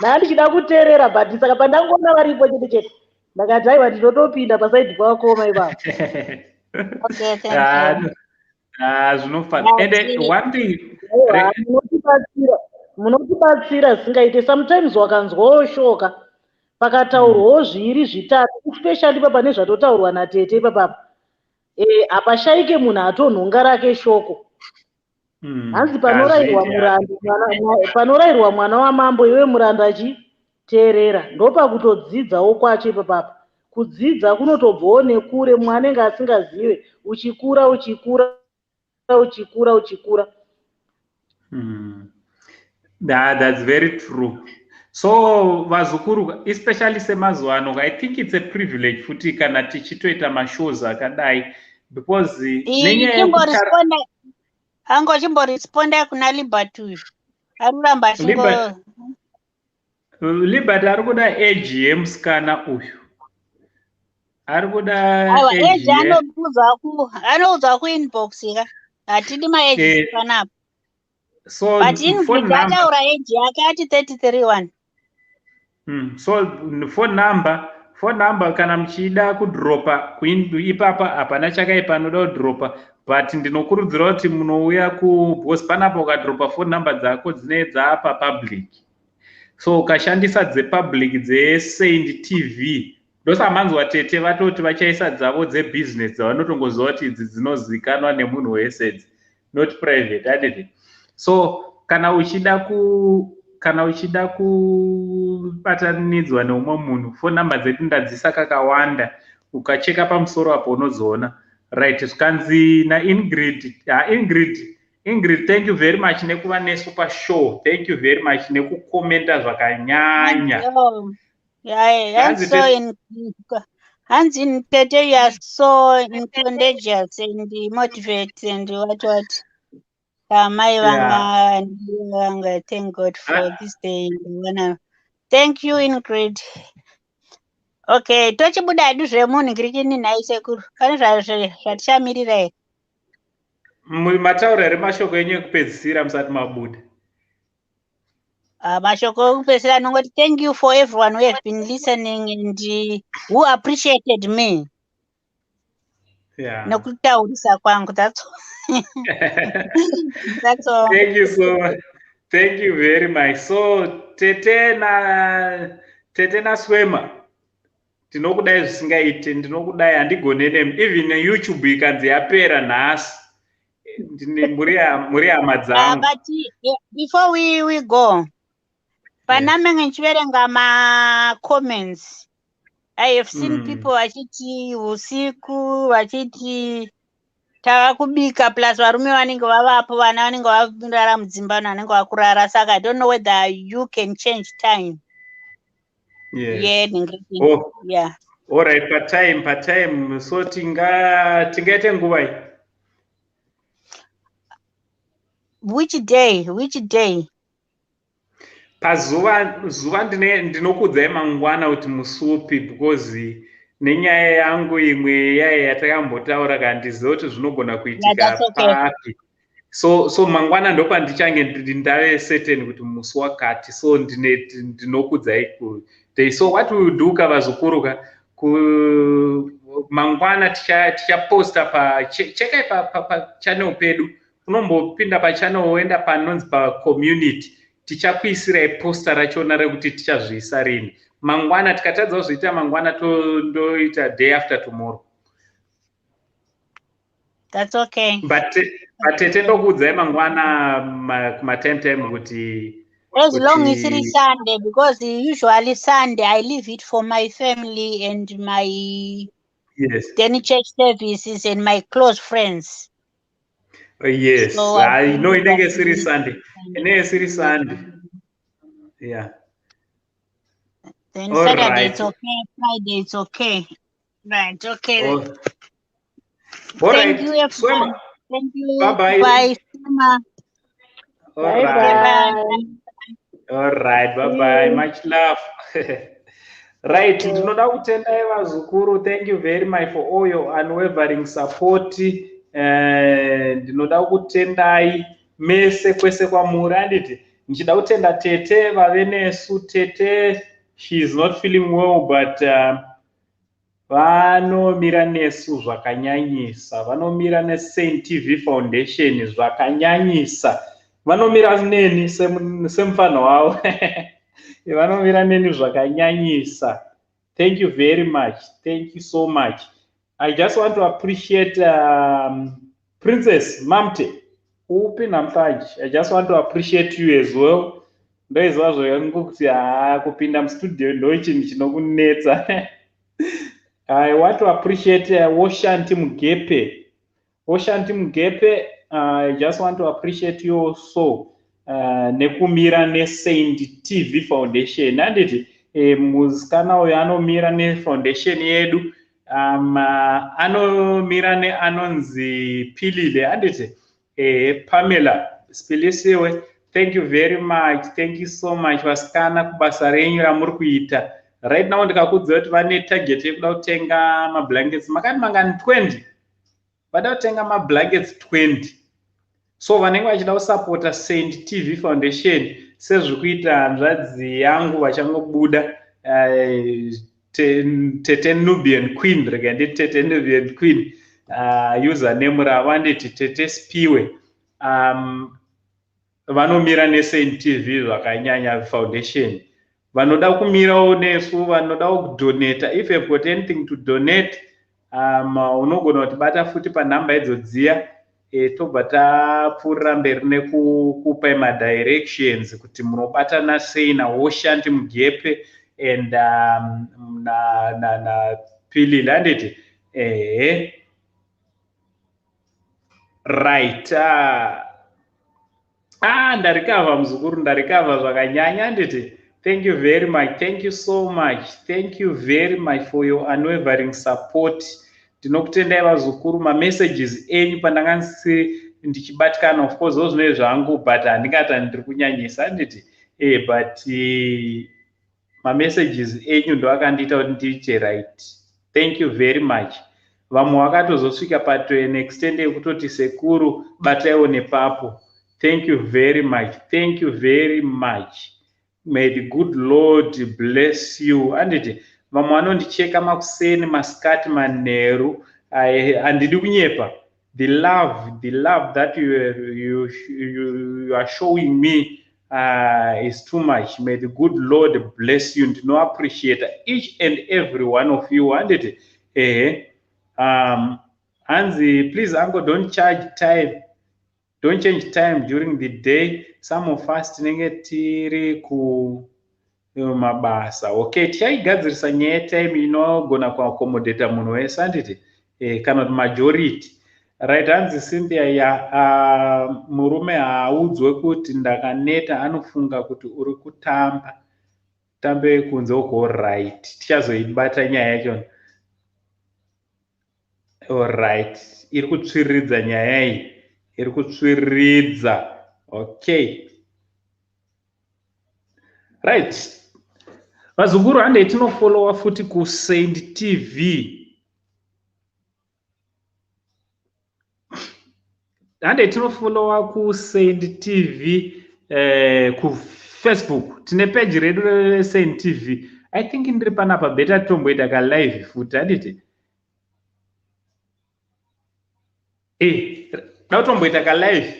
Ndandichida kuteerera but saka pandangoona varipo chete chete ndakati aiwa ndinotopinda pasaidi pavakoma ipapo. Okay, thank you. Zvinofana. And one thing, munotibatsira zvisingaite. Sometimes wakanzwawo shoka pakataurwawo zviri zvitatu, especially papa nezvatotaurwa natete ipapapa, hapashaike munhu atonhonga rake shoko. Hanzi panorayirwa mwana wamambo iwe muranda achiteerera, ndopakutodzidzawo kwacho ipapapa. Kudzidza kunotobvawo nekure, munhu anenge asingazive, uchikura. That's very true. So vazukuru, especially semazuva ano, I think it's a privilege futi kana tichitoita mashows akadai, because Ango chimboresponda kuna Liberty. Aruramba chingo Liberty arikuda age yemusikana uyu. Arikuda age anoudza ku inbox ika. Hatidi ma age kana. So but in ataura age yake ati 33 So phone number kana mchida kudropa kuindu ipapa hapana chakaipa anoda kudropa, but ndinokurudzira kuti munouya because panapo ukadropa phone number dzako dzine dzaapa public. So ukashandisa dzepublic dzeSaint TV ndosamanzwa tete vatoti vachaisa dzavo dzebusiness dzavanotongoziva kuti idzi dzinozikanwa nemunhu wese, not private, hadidi. So kana uchida kubatanidzwa neumwe munhu, phone number dzedu ndadzisa kakawanda ukacheka pamusoro apo unozoona. Right, zvikanzi naIngrid. Ingrid, thank you very much nekuva nesu pashow. Thank you very much nekukomenta zvakanyanya. Hands in Tete, you are so contagious and motivate and what. Thank God for this day. Thank you, Ingrid. Okay, tochibuda adu zvemunhu ngirikini nhai sekuru. Pane zvatichamirira here. Mataura here mashoko enyu ekupedzisira musati mabuda. Mashoko ekupedzisira anongoti thank you for everyone who have been listening and who appreciated me. Yeah. Nekutaurisa kwangu, that's all. That's all. Thank you so much. Thank you very much. So tete na swema. Tinokudai zvisingaite, ndinokudai handigone nemi. Even YouTube ikanzi yapera nhasi. Muri hama dzangu. But before we go, panamenge nchiverenga ma-comments. I have seen people vachiti usiku, vachiti tava kubika, plus varume vanenge vavapo, vana vanenge varara mudzimba, vanenge vakurara. Saka I don't know whether you can change time. Yes. Yeah. All right, per time. So tingaite nguvai. Which day? Pazuva ndinokudzai mangwana kuti musupi, because nenyaya yangu imwe yatakambotaura kandiziva kuti zvinogona kuitika papi. So mangwana ndopandichange ndave certain kuti musi wakati. So ndinokudzai kuti. So what we will do kavazokuruka mangwana tichaposta chekai pa channel pedu. Unombopinda pa channel woenda panonzi pa community. Tichakuisirai posta rachona rekuti tichazviisa rini. Mangwana tikatadza kuzviita mangwana ndoita day after tomorrow. That's okay. But ndokuudzai mangwana time kuti as long as it is Sunday, because usually Sunday I leave it for my family and my then church services and my close friends. Yes, so I know it is Sunday. Sunday. Yeah. Then Saturday it's okay, Friday it's okay. Right, okay. Thank you, everyone. Thank you. Bye-bye. Bye. Bye-bye. All right, bye-bye. Much love. Right, ndinoda kutendai vazukuru. Thank you very much for all your unwavering support. Ndinoda kutendai mese kwese kwamuri. Anditi ndichida kutenda tete vave nesu. Tete, she is not feeling well, but vanomira nesu zvakanyanyisa. Vanomira neSaint TV Foundation zvakanyanyisa. Vanomira neni semufano wavo. Vanomira neni zvakanyanyisa. Thank you very much. Thank you so much. I just want to appreciate Princess Mamte upi namtaji. I just want to appreciate you as well. Ndoizvazvo yangu kuti kupinda mustudio ndoichinhu chinokunetsa. I want to appreciate Woshanti Mugepe. Woshanti Mugepe, I just want to appreciate you also. Nekumira neSaint TV Foundation. Anditi musikana uyu anomira nefoundation yedu. Anomira neanonzi Pilile. Anditi Pamela Spilisiwe. Thank you very much. Thank you so much. Vasikana kubasa renyu ramuri kuita. Right now ndikakuudza kuti vane target yekuda kutenga mablankets. Makati mangani 20. Vada kutenga mablankets 20. So vanenge vachida kusapota Saint TV Foundation sezviri kuita hanzvadzi yangu vachangobuda Tete Nubian Queen, rega nditi Tete Nubian Queen, username ravo anditi Tete Spiwe. Vanomira neSaint TV zvakanyanya Foundation. Vanoda kumirawo nesu, vanoda kudonata. If you've got anything to donate, unogona kutibata futi panhamba idzo dziya. Tobva tapfuurira mberi nekukupai madirections kuti munobatana sei naWoshanti Mugepe and na pilili handiti right ndarikavha muzukuru, ndarikavha zvakanyanya handiti. Thank you very much, thank you so much, thank you very much for your unwavering support. Ndinokutendai vazukuru, mamessages enyu pandanga ndichibatikana, of course zvinove zvangu, but handingati ndiri kunyanyisa handiti, but mamessages enyu ndo akandiita kuti ndiite right. Thank you very much. Vamwe vakatozosvika pato an extent yekutoti sekuru bataiwo nepapo. Thank you very much, thank you very much. May the good Lord bless you. Handiti vamwe vanondicheka makuseni, masikati, manheru, handidi kunyepa. The love that you are showing me is too much. May the good Lord bless you. And no appreciate each and every one of you. Handiti Hansi, please uncle, don't charge time. Don't change time during the day. Some of us tinenge tiri ku mabasa. Okay, tichaigadzirisa nyaya yetime inogona kuaccommodata munhu wese handiti, kana kuti majority. Right, Hansi Cynthia, murume haaudzwe kuti ndakaneta anofunga kuti uri kutamba. Tambe kunze uko, right. Tichazoibata nyaya yacho. Alright, iri kutsviridza nyaya iyi. Iri kutsviridza. Okay. Right. Vazukuru, handei tinofollowa futi ku Saint TV. Handei tinofollowa ku Saint TV ku Facebook. Tine page redu Saint TV. I think ndiri panapa beta tomboita ka live futi handiti. Dautomboita ka live.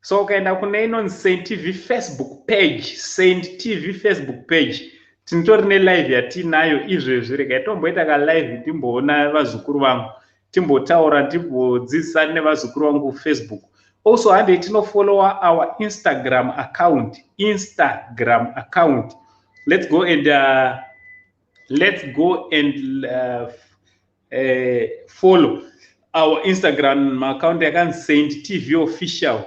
So ukaenda kune inonzi Saint TV Facebook page, Saint TV Facebook page, tinitorine live yatinayo izvezvi. Regai tomboita ka live timboona vazukuru vangu, timbotaura, timbodzidzisa nevazukuru vangu ku Facebook. Also handei tinofollowa our Instagram account. Let's go and follow our Instagram account yakanzi Saint TV official.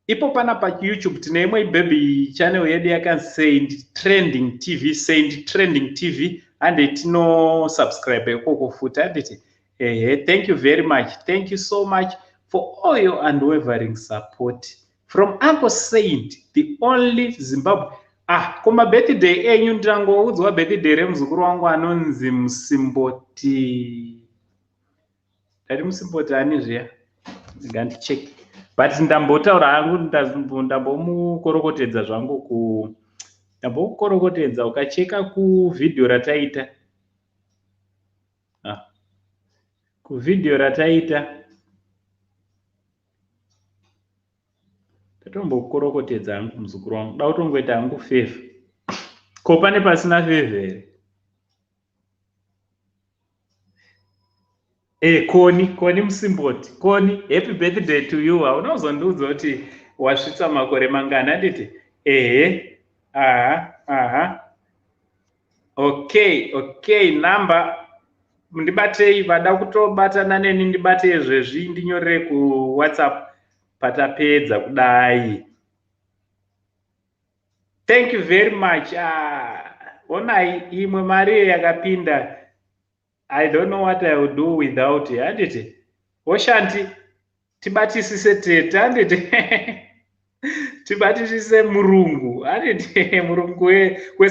Ipo pana pa YouTube tine imwe baby channel yedu yakanzi Saint Trending TV, Saint Trending TV, handei tino subscribe ikoko futi handiti. Thank you very much, thank you so much for all your unwavering support from Uncle Saint, the only Zimbabwe. Koma birthday enyu ndangoudzwa birthday remuzukuru wangu anonzi Musimboti. Dari Musimboti ani zviya? Ngandicheki. But ndambotaura hangu, ndambomukorokotedza zvangu ndambomukorokotedza ukacheka ku video rataita. Ku video rataita. Ndatombokorokotedza hangu muzukuru wangu. Dautongoita hangu favor. Ko pane pasina favor here? Koni Musimboti. Koni, happy birthday to you. Unozondiudza kuti wasvitsa makore mangana handiti? Okay, number ndibatei, vada kutobatana neni ndibate izvezvi ndinyorere ku WhatsApp patapedza kudai. Thank you very much. Onai imwe mari yakapinda. I don't know what I would do without it. Handiti? Oshanti tibatisise tete handiti? Tibatisise murungu handiti? Murungu we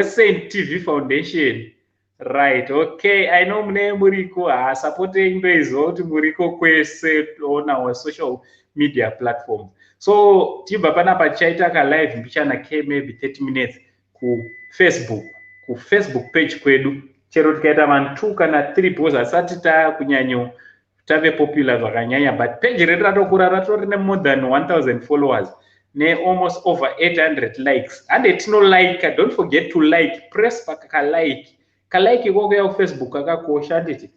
Saint TV Foundation. Right, okay. I know mune muriko supporting ndoizwa kuti muriko kwese on our social media platforms. So tibva panapa chaita ka live mbichana ke maybe 30 minutes ku Facebook page kwedu. Chero tikaita vanhu 2 kana 3 because asati takunyanyo tave popular zvakanyanya, but page redu ratokura ratorine more than 1000 followers ne almost over 800 likes. Handei tino like, don't forget to like, press ka like. Ka like ikoko ya Facebook akakosha handiti.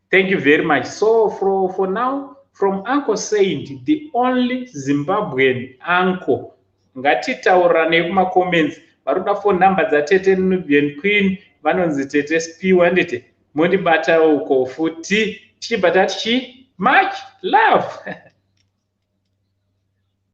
Thank you very much. So for now, from Uncle Saint, the only Zimbabwean uncle, ngatitaurane kuma comments. Varuda phone number dzatete Nubian Queen, vanonzi tete spiwa nditi mondibata uko futi tichibata tichi much love